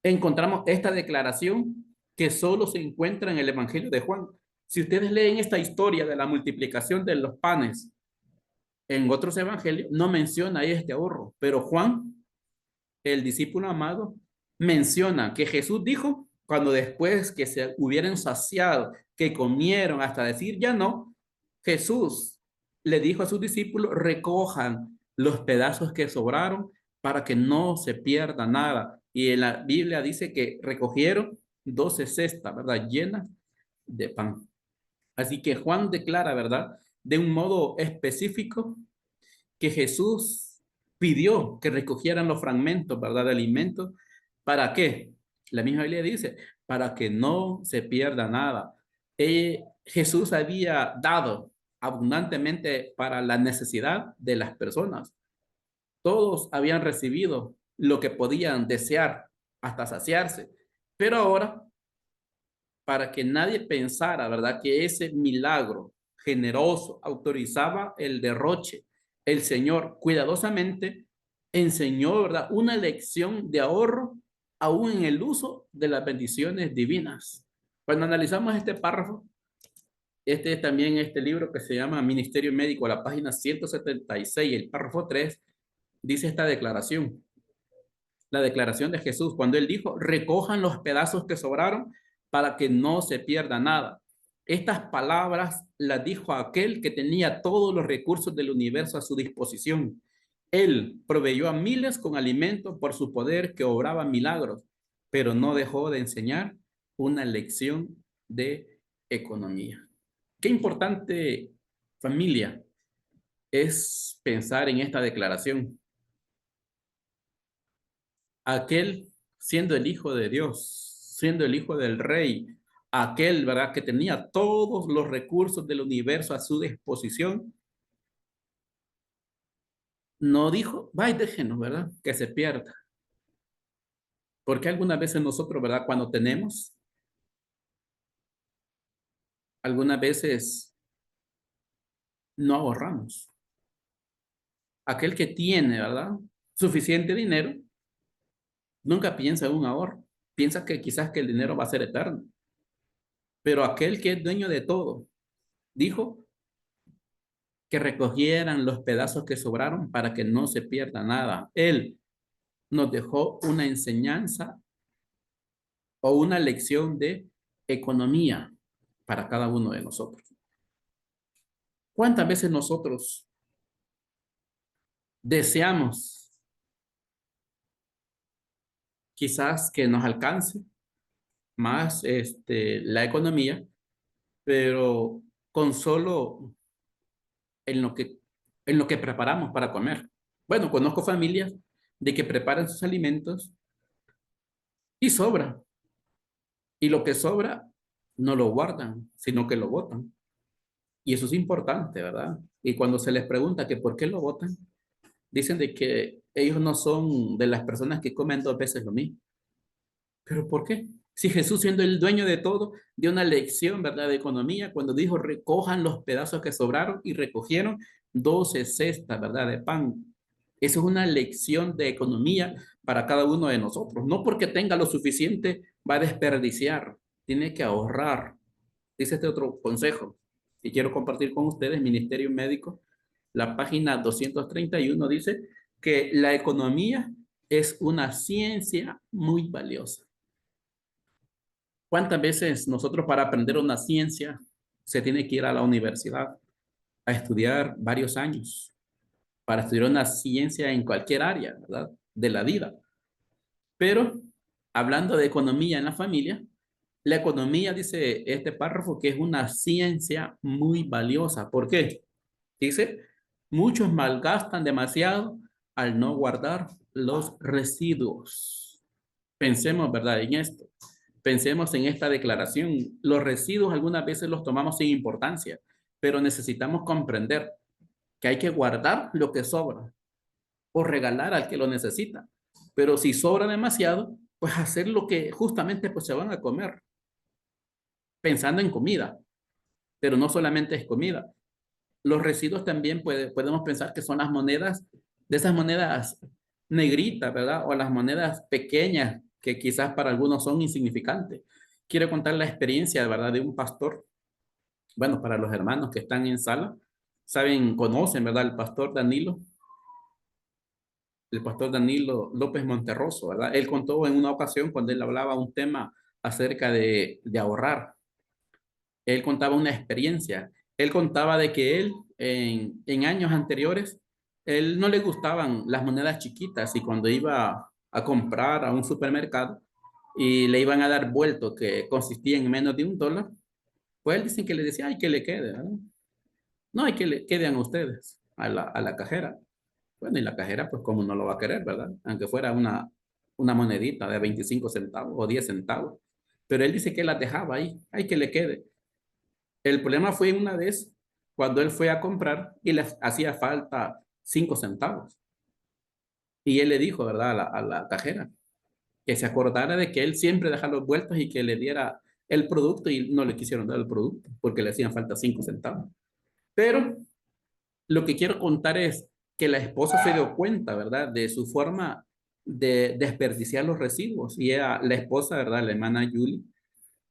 encontramos esta declaración que solo se encuentra en el Evangelio de Juan. Si ustedes leen esta historia de la multiplicación de los panes en otros evangelios, no menciona este ahorro, pero Juan, el discípulo amado, menciona que Jesús dijo, cuando después que se hubieran saciado, que comieron hasta decir ya no, Jesús le dijo a sus discípulos, recojan los pedazos que sobraron para que no se pierda nada. Y en la Biblia dice que recogieron 12 cestas, ¿verdad? Llenas de pan. Así que Juan declara, ¿verdad? De un modo específico que Jesús pidió que recogieran los fragmentos, ¿verdad? De alimentos. ¿Para qué? La misma Biblia dice, para que no se pierda nada. Jesús había dado abundantemente para la necesidad de las personas. Todos habían recibido lo que podían desear hasta saciarse. Pero ahora, para que nadie pensara, ¿verdad? Que ese milagro generoso autorizaba el derroche, el Señor cuidadosamente enseñó, ¿verdad? Una lección de ahorro aún en el uso de las bendiciones divinas. Cuando analizamos este párrafo, este es también este libro que se llama Ministerio Médico, a la página 176, el párrafo 3, dice esta declaración. La declaración de Jesús, cuando él dijo, recojan los pedazos que sobraron para que no se pierda nada. Estas palabras las dijo aquel que tenía todos los recursos del universo a su disposición. Él proveyó a miles con alimento por su poder que obraba milagros, pero no dejó de enseñar una lección de economía. Qué importante, familia, es pensar en esta declaración. Aquel siendo el Hijo de Dios, siendo el Hijo del Rey, aquel, ¿verdad?, que tenía todos los recursos del universo a su disposición, no dijo, vaya, déjenos, ¿verdad?, que se pierda. Porque algunas veces nosotros, ¿verdad?, cuando tenemos, algunas veces no ahorramos. Aquel que tiene, ¿verdad?, suficiente dinero, nunca piensa en un ahorro. Piensa que quizás que el dinero va a ser eterno. Pero aquel que es dueño de todo, dijo que recogieran los pedazos que sobraron para que no se pierda nada. Él nos dejó una enseñanza o una lección de economía para cada uno de nosotros. ¿Cuántas veces nosotros deseamos quizás que nos alcance más la economía, pero con solo en lo que preparamos para comer? Bueno, conozco familias de que preparan sus alimentos y sobra. Y lo que sobra no lo guardan, sino que lo botan. Y eso es importante, ¿verdad? Y cuando se les pregunta que por qué lo botan, dicen de que ellos no son de las personas que comen 2 veces lo mismo. ¿Pero por qué? Si Jesús, siendo el dueño de todo, dio una lección, ¿verdad?, de economía cuando dijo, recojan los pedazos que sobraron, y recogieron 12 cestas, ¿verdad?, de pan. Eso es una lección de economía para cada uno de nosotros. No porque tenga lo suficiente va a desperdiciar, tiene que ahorrar. Dice este otro consejo y quiero compartir con ustedes, Ministerio Médico, la página 231 dice que la economía es una ciencia muy valiosa. ¿Cuántas veces nosotros para aprender una ciencia se tiene que ir a la universidad a estudiar varios años para estudiar una ciencia en cualquier área, ¿verdad? De la vida? Pero hablando de economía en la familia, la economía, dice este párrafo, que es una ciencia muy valiosa. ¿Por qué? Dice, muchos malgastan demasiado al no guardar los residuos. Pensemos, ¿verdad? En esto. Pensemos en esta declaración. Los residuos algunas veces los tomamos sin importancia, pero necesitamos comprender que hay que guardar lo que sobra o regalar al que lo necesita. Pero si sobra demasiado, pues hacer lo que justamente pues se van a comer, pensando en comida, pero no solamente es comida. Los residuos también podemos pensar que son las monedas, de esas monedas negritas, ¿verdad? O las monedas pequeñas que quizás para algunos son insignificantes. Quiero contar la experiencia, ¿verdad? De un pastor. Bueno, para los hermanos que están en sala, saben, conocen, ¿verdad? El pastor Danilo López Monterroso, ¿verdad? Él contó en una ocasión cuando él hablaba un tema acerca de ahorrar. Él contaba una experiencia. Él contaba de que él en años anteriores, él no le gustaban las monedas chiquitas y cuando iba a comprar a un supermercado y le iban a dar vueltos que consistían en menos de $1, pues él dicen que le decía, ay, que le quede, ¿verdad? No, hay que le queden a ustedes, a la cajera. Bueno, y la cajera, pues como no lo va a querer, ¿verdad? Aunque fuera una monedita de 25 centavos o 10 centavos. Pero él dice que las dejaba ahí, hay que le quede. El problema fue una vez cuando él fue a comprar y le hacía falta 5 centavos. Y él le dijo, ¿verdad? A la cajera, que se acordara de que él siempre deja los vueltos y que le diera el producto y no le quisieron dar el producto porque le hacían falta 5 centavos. Pero lo que quiero contar es que la esposa se dio cuenta, ¿verdad? De su forma de desperdiciar los residuos. Y ella, la esposa, ¿verdad? La hermana Julie,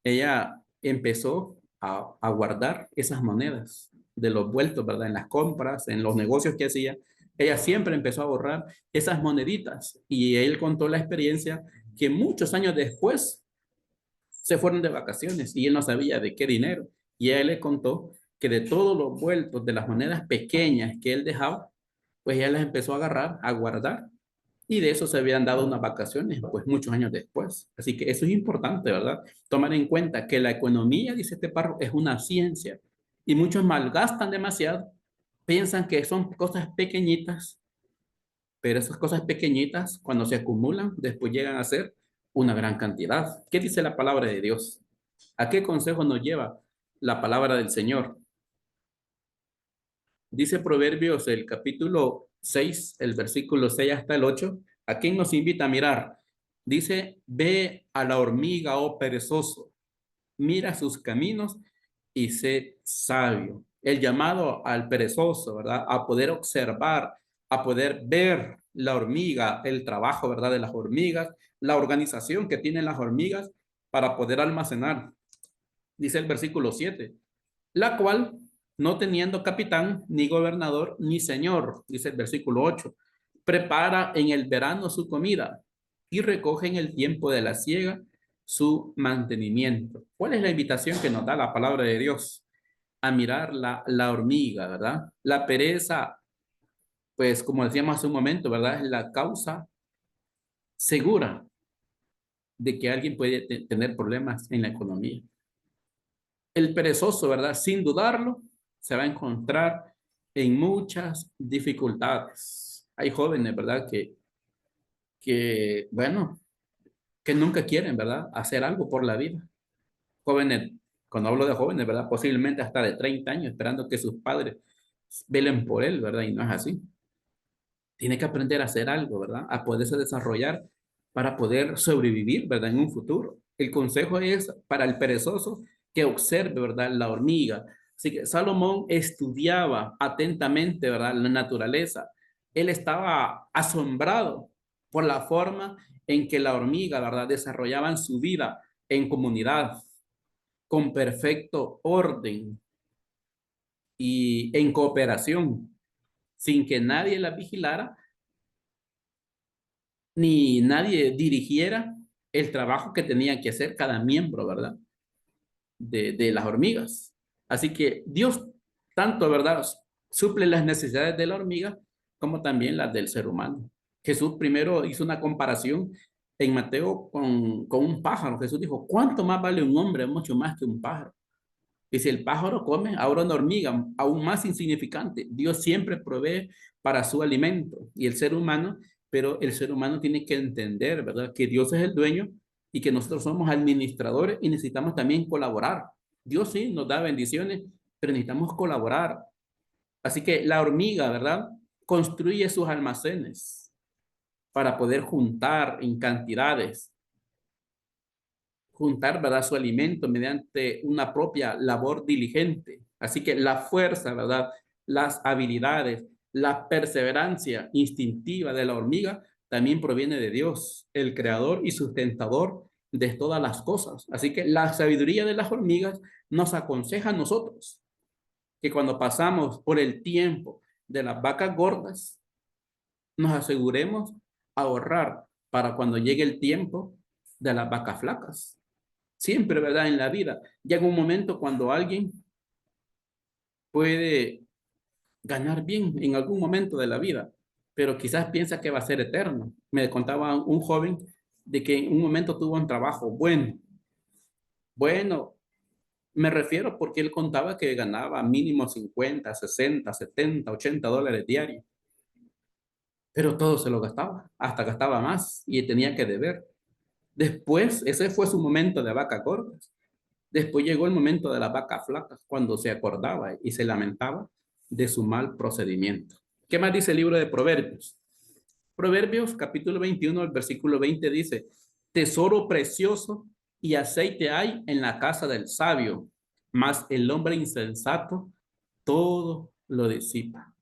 ella empezó a guardar esas monedas de los vueltos, ¿verdad? En las compras, en los negocios que hacía. Ella siempre empezó a ahorrar esas moneditas. Y él contó la experiencia que muchos años después se fueron de vacaciones y él no sabía de qué dinero. Y él le contó que de todos los vueltos de las monedas pequeñas que él dejaba, pues ya las empezó a agarrar, a guardar. Y de eso se habían dado unas vacaciones, pues muchos años después. Así que eso es importante, ¿verdad? Tomar en cuenta que la economía, dice este párrafo, es una ciencia. Y muchos malgastan demasiado, piensan que son cosas pequeñitas, pero esas cosas pequeñitas, cuando se acumulan, después llegan a ser una gran cantidad. ¿Qué dice la palabra de Dios? ¿A qué consejo nos lleva la palabra del Señor? Dice Proverbios, el capítulo 6, el versículo 6 hasta el 8. ¿A quién nos invita a mirar? Dice, ve a la hormiga, oh perezoso, mira sus caminos y sé sabio. El llamado al perezoso, ¿verdad? A poder observar, a poder ver la hormiga, el trabajo, ¿verdad? De las hormigas, la organización que tienen las hormigas para poder almacenar. Dice el versículo 7, la cual, no teniendo capitán, ni gobernador, ni señor, dice el versículo 8, prepara en el verano su comida y recoge en el tiempo de la siega su mantenimiento. ¿Cuál es la invitación que nos da la palabra de Dios? A mirar la hormiga, ¿verdad? La pereza, pues como decíamos hace un momento, ¿verdad? Es la causa segura de que alguien puede tener problemas en la economía. El perezoso, ¿verdad? Sin dudarlo, se va a encontrar en muchas dificultades. Hay jóvenes, ¿verdad? Bueno, que nunca quieren, ¿verdad? Hacer algo por la vida. Jóvenes, cuando hablo de jóvenes, ¿verdad? Posiblemente hasta de 30 años, esperando que sus padres velen por él, ¿verdad? Y no es así. Tiene que aprender a hacer algo, ¿verdad? A poderse desarrollar para poder sobrevivir, ¿verdad? En un futuro. El consejo es para el perezoso que observe, ¿verdad? La hormiga. Así que Salomón estudiaba atentamente, ¿verdad? La naturaleza. él estaba asombrado por la forma en que la hormiga, ¿verdad?, desarrollaban su vida en comunidad, con perfecto orden y en cooperación, sin que nadie la vigilara ni nadie dirigiera el trabajo que tenía que hacer cada miembro, ¿verdad? De las hormigas. Así que Dios tanto, ¿verdad?, suple las necesidades de la hormiga como también las del ser humano. Jesús primero hizo una comparación en Mateo con un pájaro. Jesús dijo, ¿cuánto más vale un hombre? Mucho más que un pájaro. Y si el pájaro come, ahora una hormiga, aún más insignificante. Dios siempre provee para su alimento y el ser humano, pero el ser humano tiene que entender, ¿verdad?, que Dios es el dueño y que nosotros somos administradores y necesitamos también colaborar. Dios sí nos da bendiciones, pero necesitamos colaborar. Así que la hormiga, ¿verdad?, construye sus almacenes para poder juntar en cantidades, juntar, ¿verdad?, su alimento mediante una propia labor diligente. Así que la fuerza, ¿verdad?, las habilidades, la perseverancia instintiva de la hormiga también proviene de Dios, el creador y sustentador de todas las cosas. Así que la sabiduría de las hormigas nos aconseja a nosotros que cuando pasamos por el tiempo de las vacas gordas, nos aseguremos ahorrar para cuando llegue el tiempo de las vacas flacas. Siempre, ¿verdad? En la vida llega un momento cuando alguien puede ganar bien en algún momento de la vida, pero quizás piensa que va a ser eterno. Me contaba un joven de que en un momento tuvo un trabajo bueno, me refiero porque él contaba que ganaba mínimo 50, 60, 70, $80 diarios, pero todo se lo gastaba, hasta gastaba más y tenía que deber. Después, ese fue su momento de vaca gorda. Después llegó el momento de las vacas flacas, cuando se acordaba y se lamentaba de su mal procedimiento. ¿Qué más dice el libro de Proverbios? Proverbios capítulo 21, el versículo 20 dice, tesoro precioso y aceite hay en la casa del sabio, mas el hombre insensato todo lo disipa.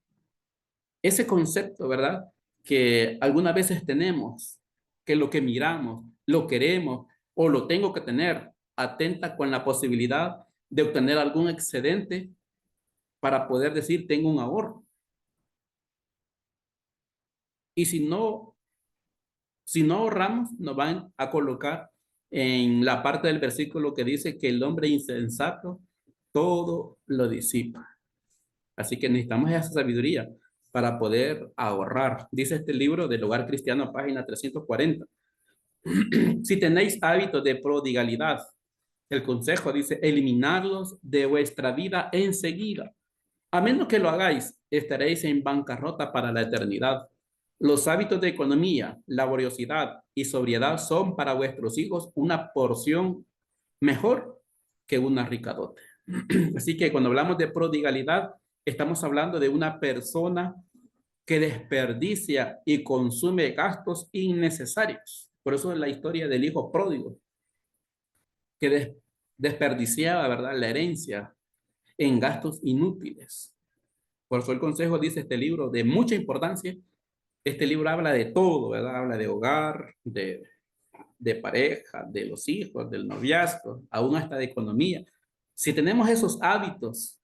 Ese concepto, ¿verdad?, que algunas veces tenemos, que lo que miramos, lo queremos o lo tengo que tener, atenta con la posibilidad de obtener algún excedente para poder decir tengo un ahorro. Y si no ahorramos, nos van a colocar en la parte del versículo que dice que el hombre insensato todo lo disipa. Así que necesitamos esa sabiduría para poder ahorrar. Dice este libro del Hogar Cristiano, página 340. Si tenéis hábitos de prodigalidad, el consejo dice, eliminarlos de vuestra vida enseguida. A menos que lo hagáis, estaréis en bancarrota para la eternidad. Los hábitos de economía, laboriosidad y sobriedad son para vuestros hijos una porción mejor que una rica dote. Así que cuando hablamos de prodigalidad, estamos hablando de una persona que desperdicia y consume gastos innecesarios. Por eso es la historia del hijo pródigo, que desperdiciaba, ¿verdad?, la herencia en gastos inútiles. Por eso el consejo dice este libro de mucha importancia. Este libro habla de todo, ¿verdad? Habla de hogar, de pareja, de los hijos, del noviazgo, aún hasta de economía. Si tenemos esos hábitos,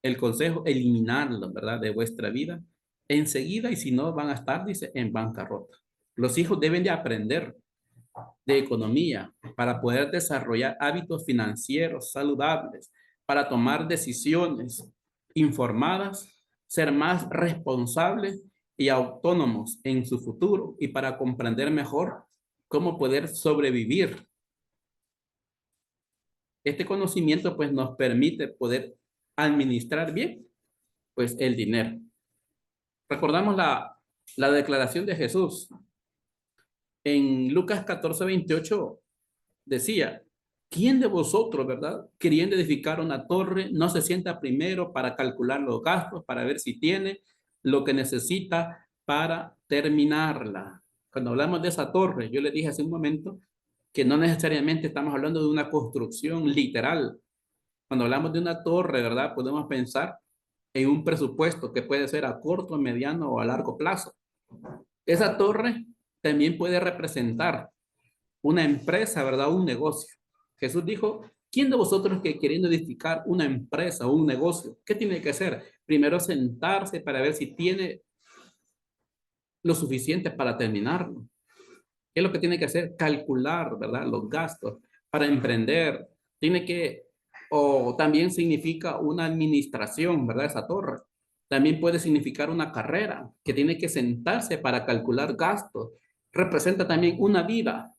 el consejo, eliminarlos, ¿verdad?, de vuestra vida enseguida, y si no, van a estar, dice, en bancarrota. Los hijos deben de aprender de economía para poder desarrollar hábitos financieros saludables, para tomar decisiones informadas, ser más responsables y autónomos en su futuro y para comprender mejor cómo poder sobrevivir. Este conocimiento pues nos permite poder administrar bien pues el dinero. Recordamos la declaración de Jesús. En Lucas 14:28 decía, ¿quién de vosotros, verdad, queriendo edificar una torre, no se sienta primero para calcular los gastos, para ver si tiene lo que necesita para terminarla? Cuando hablamos de esa torre, yo le dije hace un momento que no necesariamente estamos hablando de una construcción literal. Cuando hablamos de una torre, ¿verdad?, podemos pensar en un presupuesto que puede ser a corto, mediano o a largo plazo. Esa torre también puede representar una empresa, ¿verdad? Un negocio. Jesús dijo, ¿quién de vosotros que queriendo edificar una empresa o un negocio, qué tiene que hacer? Primero sentarse para ver si tiene lo suficiente para terminarlo. ¿Qué es lo que tiene que hacer? Calcular, ¿verdad? Los gastos para emprender. Tiene que, o también significa una administración, ¿verdad? Esa torre. También puede significar una carrera que tiene que sentarse para calcular gastos. Representa también una vida,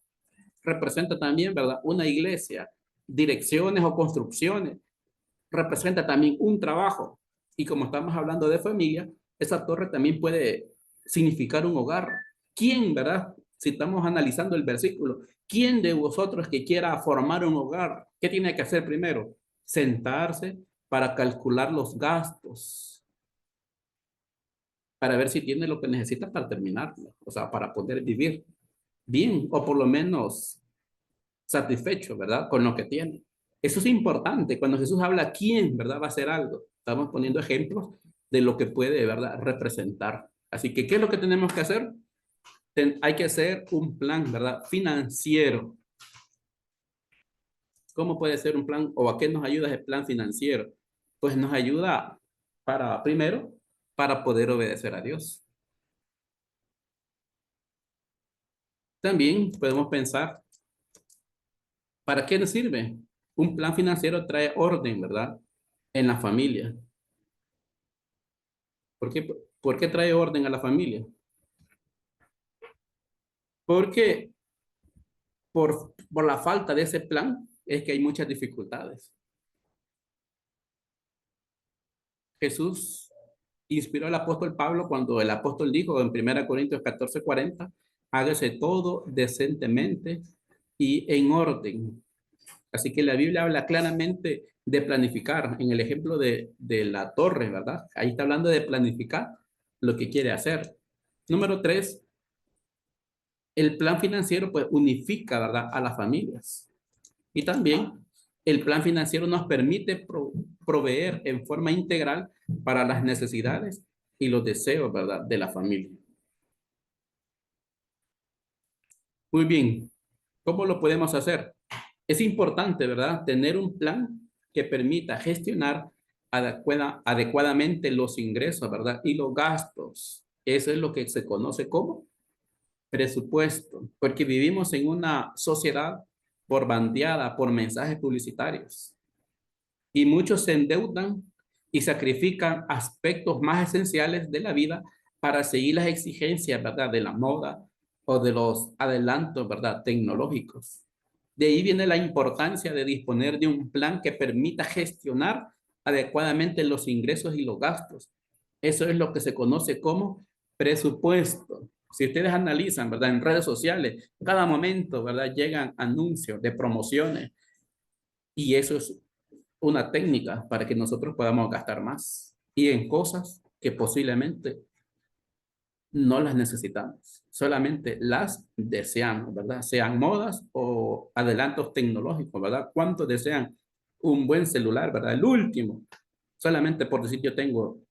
representa también, ¿verdad? Una iglesia, direcciones o construcciones. Representa también un trabajo. Y como estamos hablando de familia, esa torre también puede significar un hogar. ¿Quién, verdad? Si estamos analizando el versículo, ¿quién de vosotros que quiera formar un hogar, qué tiene que hacer primero? Sentarse para calcular los gastos, para ver si tiene lo que necesita para terminarlo, o sea, para poder vivir bien o por lo menos satisfecho, ¿verdad? Con lo que tiene. Eso es importante. Cuando Jesús habla, ¿quién, verdad? Va a hacer algo. Estamos poniendo ejemplos de lo que puede, ¿verdad? Representar. Así que, ¿qué es lo que tenemos que hacer? Hay que hacer un plan, ¿verdad? Financiero. ¿Cómo puede ser un plan o a qué nos ayuda ese plan financiero? Pues nos ayuda para, primero, para poder obedecer a Dios. También podemos pensar, ¿para qué nos sirve? Un plan financiero trae orden, ¿verdad? En la familia. ¿Por qué, por qué trae orden a la familia? Porque por la falta de ese plan es que hay muchas dificultades. Jesús inspiró al apóstol Pablo cuando el apóstol dijo en 1 Corintios 14:40, hágase todo decentemente y en orden. Así que la Biblia habla claramente de planificar. En el ejemplo de la torre, ¿verdad? Ahí está hablando de planificar lo que quiere hacer. Número 3, el plan financiero pues unifica, ¿verdad? A las familias. Y también el plan financiero nos permite proveer en forma integral para las necesidades y los deseos, ¿verdad? De la familia. Muy bien, ¿cómo lo podemos hacer? Es importante, ¿verdad? Tener un plan que permita gestionar adecuadamente los ingresos, ¿verdad? Y los gastos. Eso es lo que se conoce como presupuesto, porque vivimos en una sociedad por bandeada por mensajes publicitarios y muchos se endeudan y sacrifican aspectos más esenciales de la vida para seguir las exigencias, ¿verdad? De la moda o de los adelantos, ¿verdad? Tecnológicos. De ahí viene la importancia de disponer de un plan que permita gestionar adecuadamente los ingresos y los gastos. Eso es lo que se conoce como presupuesto. Si ustedes analizan, ¿verdad? En redes sociales, cada momento, ¿verdad? Llegan anuncios de promociones y eso es una técnica para que nosotros podamos gastar más y en cosas que posiblemente no las necesitamos, solamente las deseamos, ¿verdad? Sean modas o adelantos tecnológicos, ¿verdad? ¿Cuántos desean un buen celular, ¿verdad? El último, solamente por decir yo tengo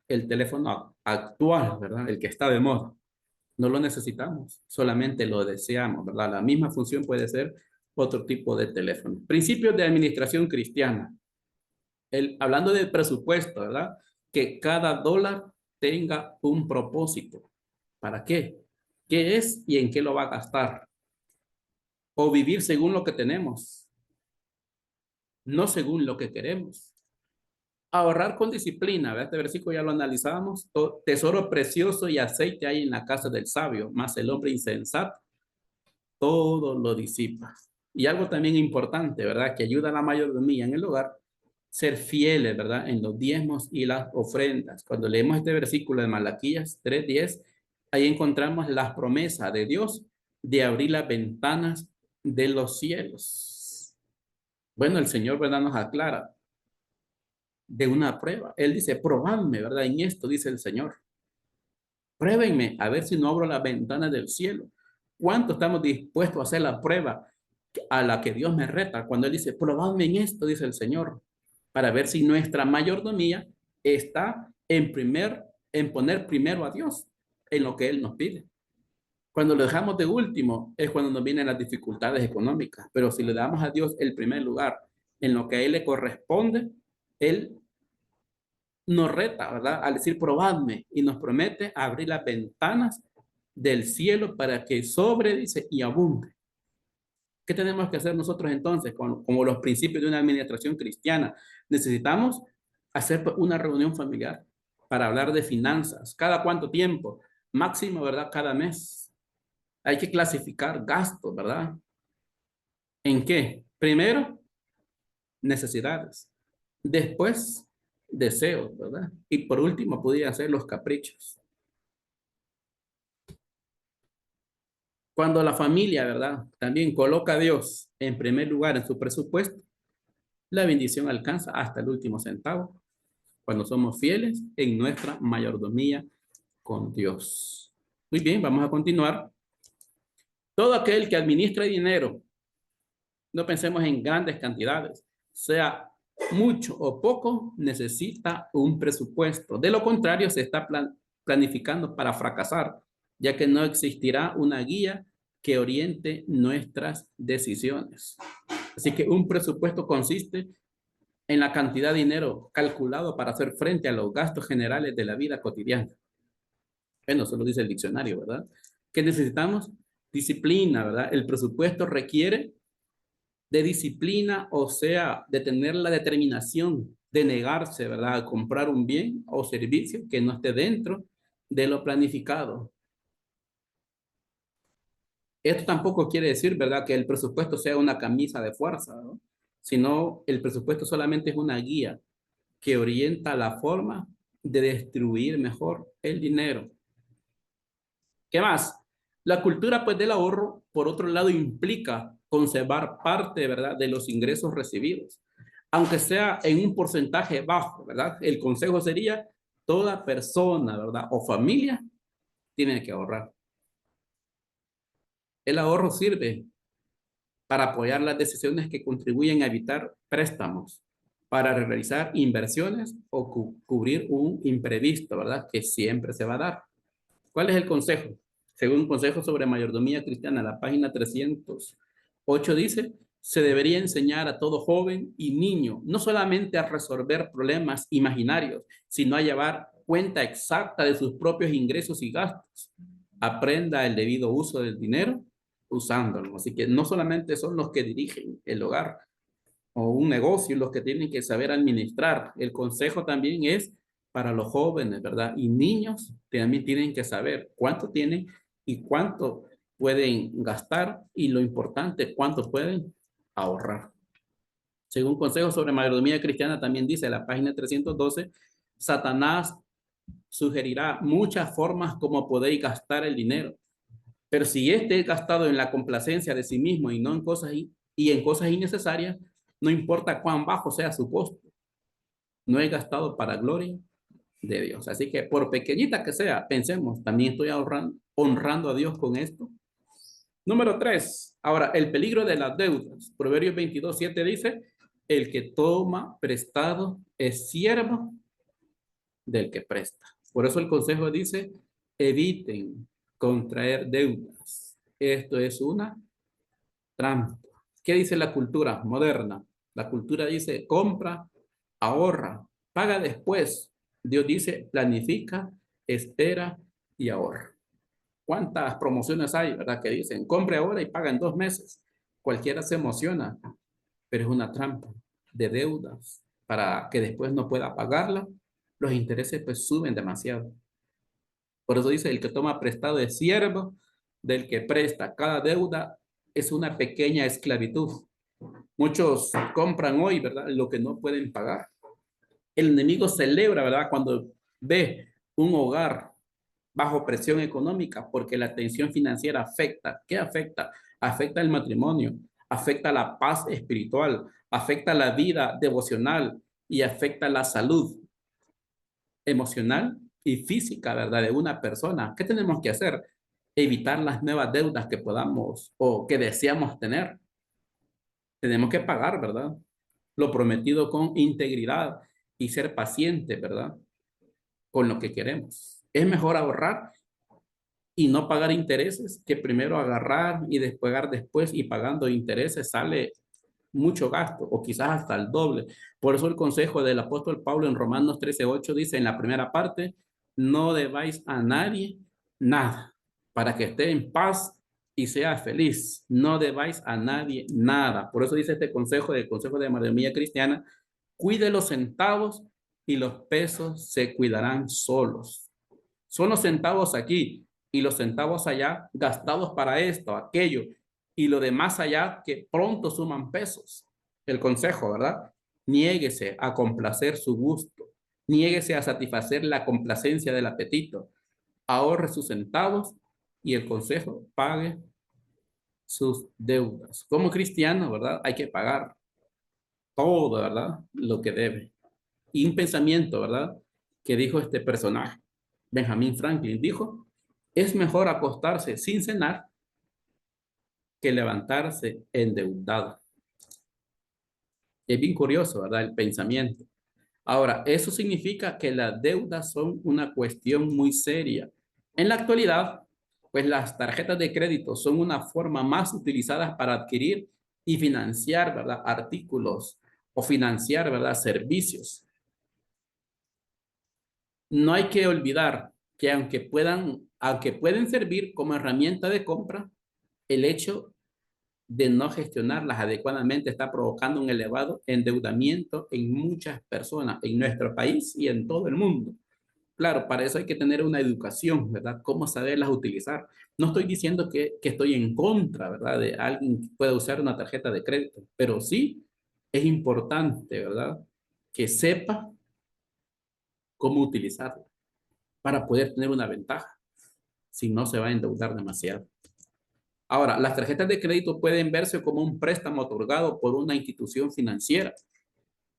el teléfono actual, ¿verdad? El que está de moda. No lo necesitamos, solamente lo deseamos, ¿verdad? La misma función puede ser otro tipo de teléfono. Principios de administración cristiana. Hablando de presupuesto, ¿verdad? Que cada dólar tenga un propósito. ¿Para qué? ¿Qué es y en qué lo va a gastar? O vivir según lo que tenemos, no según lo que queremos. Ahorrar con disciplina, ¿verdad? Este versículo ya lo analizamos. Tesoro precioso y aceite hay en la casa del sabio, más el hombre insensato todo lo disipa. Y algo también importante, ¿verdad? Que ayuda a la mayordomía en el hogar, ser fieles, ¿verdad? En los diezmos y las ofrendas. Cuando leemos este versículo de Malaquías 3:10, ahí encontramos las promesas de Dios de abrir las ventanas de los cielos. Bueno, el Señor, ¿verdad? Nos aclara de una prueba. Él dice, probadme, ¿verdad? En esto, dice el Señor. Pruébenme a ver si no abro las ventanas del cielo. ¿Cuánto estamos dispuestos a hacer la prueba a la que Dios me reta? Cuando Él dice, probadme en esto, dice el Señor, para ver si nuestra mayordomía está en poner primero a Dios en lo que Él nos pide. Cuando lo dejamos de último es cuando nos vienen las dificultades económicas, pero si le damos a Dios el primer lugar en lo que a Él le corresponde, Él nos reta, ¿verdad? Al decir, probadme, y nos promete abrir las ventanas del cielo para que sobre, dice, y abunde. ¿Qué tenemos que hacer nosotros entonces? Como los principios de una administración cristiana. Necesitamos hacer una reunión familiar para hablar de finanzas. ¿Cada cuánto tiempo? Máximo, ¿verdad? Cada mes. Hay que clasificar gastos, ¿verdad? ¿En qué? Primero, necesidades. Después, deseos, ¿verdad? Y por último, podría ser los caprichos. Cuando la familia, ¿verdad? También coloca a Dios en primer lugar en su presupuesto, la bendición alcanza hasta el último centavo cuando somos fieles en nuestra mayordomía con Dios. Muy bien, vamos a continuar. Todo aquel que administra dinero, no pensemos en grandes cantidades, sea mucho o poco, necesita un presupuesto. De lo contrario, se está planificando para fracasar, ya que no existirá una guía que oriente nuestras decisiones. Así que un presupuesto consiste en la cantidad de dinero calculado para hacer frente a los gastos generales de la vida cotidiana. Bueno, eso lo dice el diccionario, ¿verdad? ¿Qué necesitamos? Disciplina, ¿verdad? El presupuesto requiere de disciplina, o sea, de tener la determinación de negarse, ¿verdad? A comprar un bien o servicio que no esté dentro de lo planificado. Esto tampoco quiere decir, ¿verdad?, que el presupuesto sea una camisa de fuerza, ¿no? Sino el presupuesto solamente es una guía que orienta la forma de distribuir mejor el dinero. ¿Qué más? La cultura, pues, del ahorro, por otro lado, implica conservar parte, ¿verdad?, de los ingresos recibidos, aunque sea en un porcentaje bajo, ¿verdad? El consejo sería, toda persona, ¿verdad?, o familia tiene que ahorrar. El ahorro sirve para apoyar las decisiones que contribuyen a evitar préstamos, para realizar inversiones o cubrir un imprevisto, ¿verdad?, que siempre se va a dar. ¿Cuál es el consejo? Según Consejo sobre Mayordomía Cristiana, la página 308 dice, se debería enseñar a todo joven y niño, no solamente a resolver problemas imaginarios, sino a llevar cuenta exacta de sus propios ingresos y gastos. Aprenda el debido uso del dinero usándolo. Así que no solamente son los que dirigen el hogar o un negocio los que tienen que saber administrar. El consejo también es para los jóvenes, ¿verdad? Y niños también tienen que saber cuánto tienen y cuánto pueden gastar, y lo importante, cuánto pueden ahorrar. Según Consejo sobre Mayordomía Cristiana, también dice la página 312, Satanás sugerirá muchas formas como podéis gastar el dinero, pero si este es gastado en la complacencia de sí mismo y no en cosas y en cosas innecesarias, no importa cuán bajo sea su costo, no es gastado para gloria de Dios. Así que por pequeñita que sea, pensemos, también estoy honrando a Dios con esto. Número 3. Ahora, el peligro de las deudas. Proverbios 22:7 dice, el que toma prestado es siervo del que presta. Por eso el consejo dice, eviten contraer deudas. Esto es una trampa. ¿Qué dice la cultura moderna? La cultura dice, compra, ahorra, paga después. Dios dice, planifica, espera y ahorra. ¿Cuántas promociones hay, verdad? Que dicen, compre ahora y paga en 2 meses. Cualquiera se emociona, pero es una trampa de deudas para que después no pueda pagarla. Los intereses pues suben demasiado. Por eso dice, el que toma prestado es siervo del que presta. Cada deuda es una pequeña esclavitud. Muchos compran hoy, ¿verdad?, lo que no pueden pagar. El enemigo celebra, ¿verdad?, cuando ve un hogar bajo presión económica, porque la tensión financiera afecta. ¿Qué afecta? Afecta el matrimonio, afecta la paz espiritual, afecta la vida devocional y afecta la salud emocional y física, ¿verdad?, de una persona. ¿Qué tenemos que hacer? Evitar las nuevas deudas que podamos o que deseamos tener. Tenemos que pagar, ¿verdad?, lo prometido con integridad y ser paciente, ¿verdad? Con lo que queremos. Es mejor ahorrar y no pagar intereses que primero agarrar y después pagar después, y pagando intereses sale mucho gasto o quizás hasta el doble. Por eso el consejo del apóstol Pablo en Romanos 13:8 dice en la primera parte: no debáis a nadie nada, para que esté en paz y sea feliz. No debáis a nadie nada. Por eso dice este consejo, del consejo de mayordomía cristiana: cuide los centavos y los pesos se cuidarán solos. Son los centavos aquí y los centavos allá gastados para esto, aquello, y lo demás allá que pronto suman pesos. El consejo, ¿verdad? Niéguese a complacer su gusto, niéguese a satisfacer la complacencia del apetito, ahorre sus centavos y el consejo: pague sus deudas. Como cristiano, ¿verdad? Hay que pagar todo, ¿verdad? Lo que debe. Y un pensamiento, ¿verdad? Que dijo este personaje, Benjamin Franklin, dijo: es mejor acostarse sin cenar que levantarse endeudado. Es bien curioso, ¿verdad? El pensamiento. Ahora, eso significa que las deudas son una cuestión muy seria. En la actualidad, pues las tarjetas de crédito son una forma más utilizada para adquirir y financiar, ¿verdad? Artículos o financiar, ¿verdad? Servicios. No hay que olvidar que aunque pueden servir como herramienta de compra, el hecho de no gestionarlas adecuadamente está provocando un elevado endeudamiento en muchas personas en nuestro país y en todo el mundo. Claro, para eso hay que tener una educación, ¿verdad? Cómo saberlas utilizar. No estoy diciendo que estoy en contra, ¿verdad? De alguien que pueda usar una tarjeta de crédito, pero sí es importante, ¿verdad? Que sepa cómo utilizarla para poder tener una ventaja, si no se va a endeudar demasiado. Ahora, las tarjetas de crédito pueden verse como un préstamo otorgado por una institución financiera.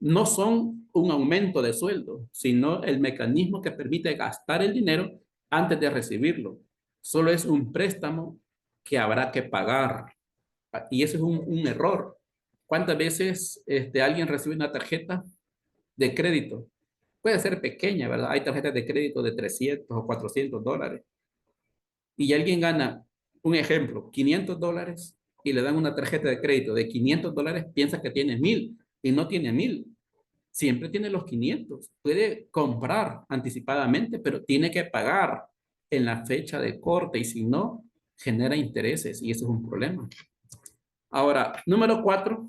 No son un aumento de sueldo, sino el mecanismo que permite gastar el dinero antes de recibirlo. Solo es un préstamo que habrá que pagar. Y eso es un error. ¿Cuántas veces alguien recibe una tarjeta de crédito? Puede ser pequeña, ¿verdad? Hay tarjetas de crédito de 300 o $400 y alguien gana, un ejemplo, $500 y le dan una tarjeta de crédito de $500, piensa que tiene 1,000 y no tiene 1,000. Siempre tiene los 500. Puede comprar anticipadamente, pero tiene que pagar en la fecha de corte y si no, genera intereses y eso es un problema. Ahora, número 4,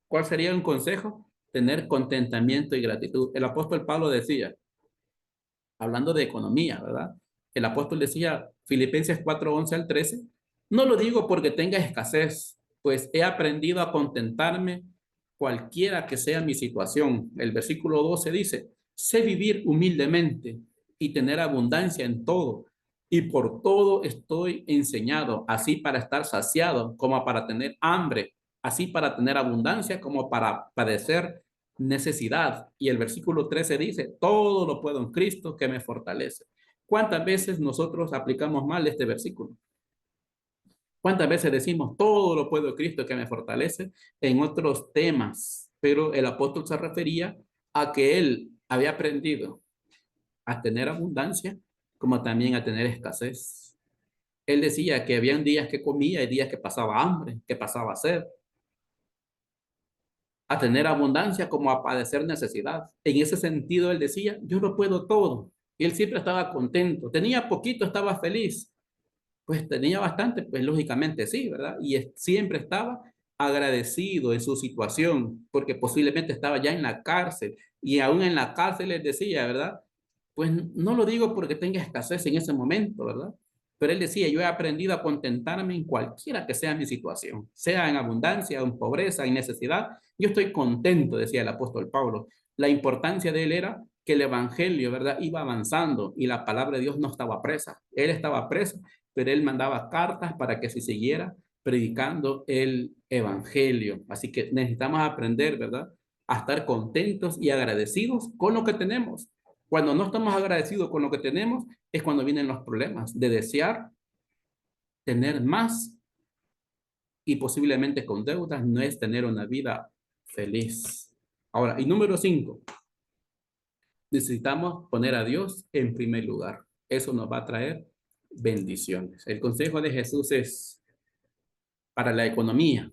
¿cuál sería un consejo? Tener contentamiento y gratitud. El apóstol Pablo decía, hablando de economía, ¿verdad? El apóstol decía, Filipenses 4:11 al 13, no lo digo porque tenga escasez, pues he aprendido a contentarme cualquiera que sea mi situación. El versículo 12 dice, sé vivir humildemente y tener abundancia en todo, y por todo estoy enseñado, así para estar saciado como para tener hambre, así para tener abundancia como para padecer necesidad. Y el versículo 13 dice, todo lo puedo en Cristo que me fortalece. ¿Cuántas veces nosotros aplicamos mal este versículo? ¿Cuántas veces decimos, todo lo puedo en Cristo que me fortalece en otros temas? Pero el apóstol se refería a que él había aprendido a tener abundancia como también a tener escasez. Él decía que habían días que comía y días que pasaba hambre, que pasaba sed, a tener abundancia como a padecer necesidad. En ese sentido, él decía, yo lo puedo todo. Y él siempre estaba contento. Tenía poquito, estaba feliz. Pues tenía bastante, pues lógicamente sí, ¿verdad? Y siempre estaba agradecido en su situación, porque posiblemente estaba ya en la cárcel. Y aún en la cárcel les decía, ¿verdad? Pues no lo digo porque tenga escasez en ese momento, ¿verdad? Pero él decía, yo he aprendido a contentarme en cualquiera que sea mi situación, sea en abundancia, en pobreza, en necesidad. Yo estoy contento, decía el apóstol Pablo. La importancia de él era que el evangelio, ¿verdad? Iba avanzando y la palabra de Dios no estaba presa. Él estaba preso, pero él mandaba cartas para que se siguiera predicando el evangelio. Así que necesitamos aprender, ¿verdad? A estar contentos y agradecidos con lo que tenemos. Cuando no estamos agradecidos con lo que tenemos, es cuando vienen los problemas de desear tener más y posiblemente con deudas no es tener una vida feliz. Ahora, y número 5, Necesitamos poner a Dios en primer lugar. Eso nos va a traer bendiciones. El consejo de Jesús es para la economía.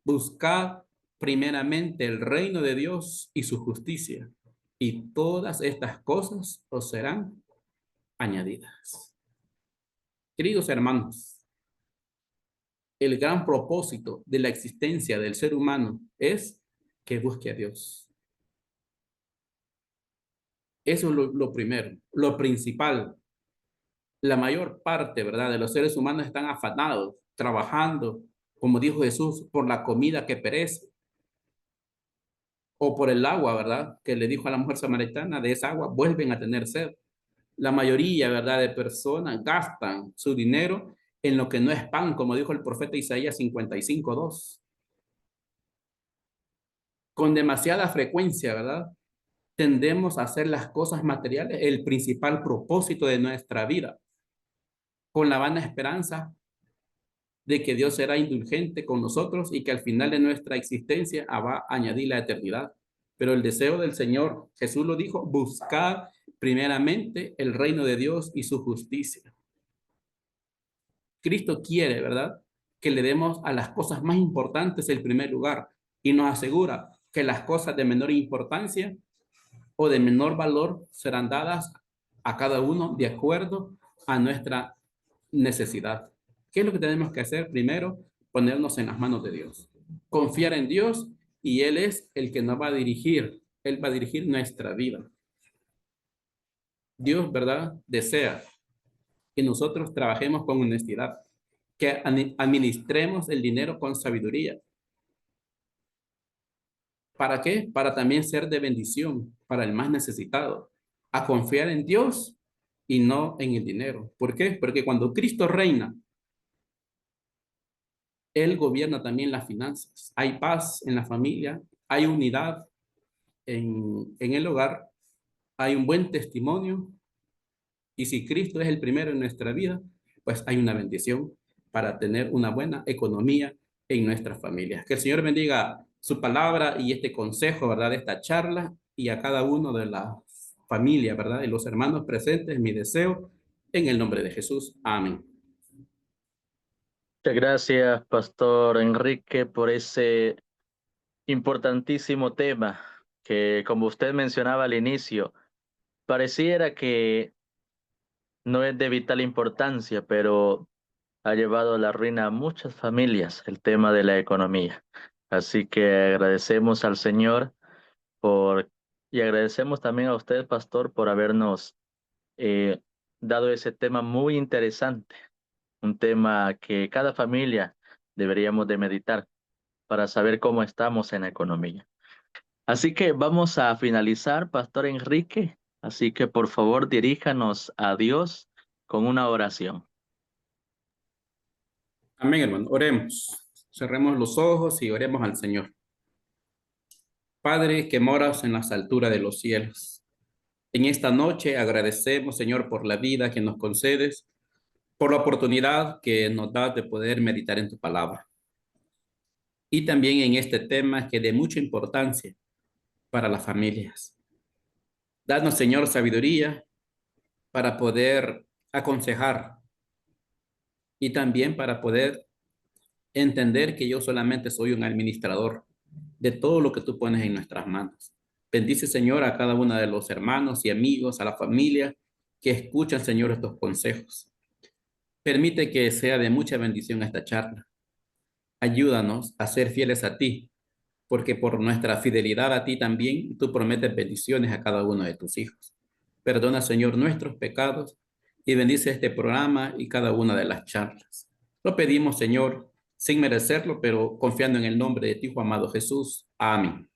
Buscad primeramente el reino de Dios y su justicia, y todas estas cosas os serán añadidas. Queridos hermanos, el gran propósito de la existencia del ser humano es que busque a Dios. Eso es lo primero, lo principal. La mayor parte, ¿verdad?, de los seres humanos están afanados, trabajando, como dijo Jesús, por la comida que perece, o por el agua, ¿verdad?, que le dijo a la mujer samaritana, de esa agua vuelven a tener sed. La mayoría, ¿verdad?, de personas gastan su dinero en lo que no es pan, como dijo el profeta Isaías 55:2. Con demasiada frecuencia, ¿verdad?, tendemos a hacer las cosas materiales el principal propósito de nuestra vida, con la vana esperanza de que Dios será indulgente con nosotros y que al final de nuestra existencia va a añadir la eternidad. Pero el deseo del Señor, Jesús lo dijo, buscad primeramente el reino de Dios y su justicia. Cristo quiere, ¿verdad?, que le demos a las cosas más importantes el primer lugar y nos asegura que las cosas de menor importancia o de menor valor serán dadas a cada uno de acuerdo a nuestra necesidad. ¿Qué es lo que tenemos que hacer? Primero, ponernos en las manos de Dios. Confiar en Dios y Él es el que nos va a dirigir. Él va a dirigir nuestra vida. Dios, ¿verdad?, desea que nosotros trabajemos con honestidad, que administremos el dinero con sabiduría. ¿Para qué? Para también ser de bendición para el más necesitado. A confiar en Dios y no en el dinero. ¿Por qué? Porque cuando Cristo reina, Él gobierna también las finanzas. Hay paz en la familia, hay unidad en el hogar, hay un buen testimonio. Y si Cristo es el primero en nuestra vida, pues hay una bendición para tener una buena economía en nuestras familias. Que el Señor bendiga su palabra y este consejo, ¿verdad?, de esta charla, y a cada uno de la familia, ¿verdad?, de los hermanos presentes, mi deseo, en el nombre de Jesús. Amén. Muchas gracias, Pastor Enrique, por ese importantísimo tema que, como usted mencionaba al inicio, pareciera que no es de vital importancia, pero ha llevado a la ruina a muchas familias el tema de la economía. Así que agradecemos al Señor por, y agradecemos también a usted, Pastor, por habernos eh, dado ese tema muy interesante, un tema que cada familia deberíamos de meditar para saber cómo estamos en la economía. Así que vamos a finalizar, Pastor Enrique. Así que por favor diríjanos a Dios con una oración. Amén, hermano. Oremos. Cerremos los ojos y oremos al Señor. Padre que moras en las alturas de los cielos. En esta noche agradecemos, Señor, por la vida que nos concedes, por la oportunidad que nos das de poder meditar en tu palabra. Y también en este tema que es de mucha importancia para las familias. Danos, Señor, sabiduría para poder aconsejar y también para poder entender que yo solamente soy un administrador de todo lo que tú pones en nuestras manos. Bendice, Señor, a cada uno de los hermanos y amigos, a la familia que escuchan, Señor, estos consejos. Permite que sea de mucha bendición esta charla. Ayúdanos a ser fieles a ti, porque por nuestra fidelidad a ti también tú prometes bendiciones a cada uno de tus hijos. Perdona, Señor, nuestros pecados y bendice este programa y cada una de las charlas. Lo pedimos, Señor, sin merecerlo, pero confiando en el nombre de ti, amado Jesús. Amén.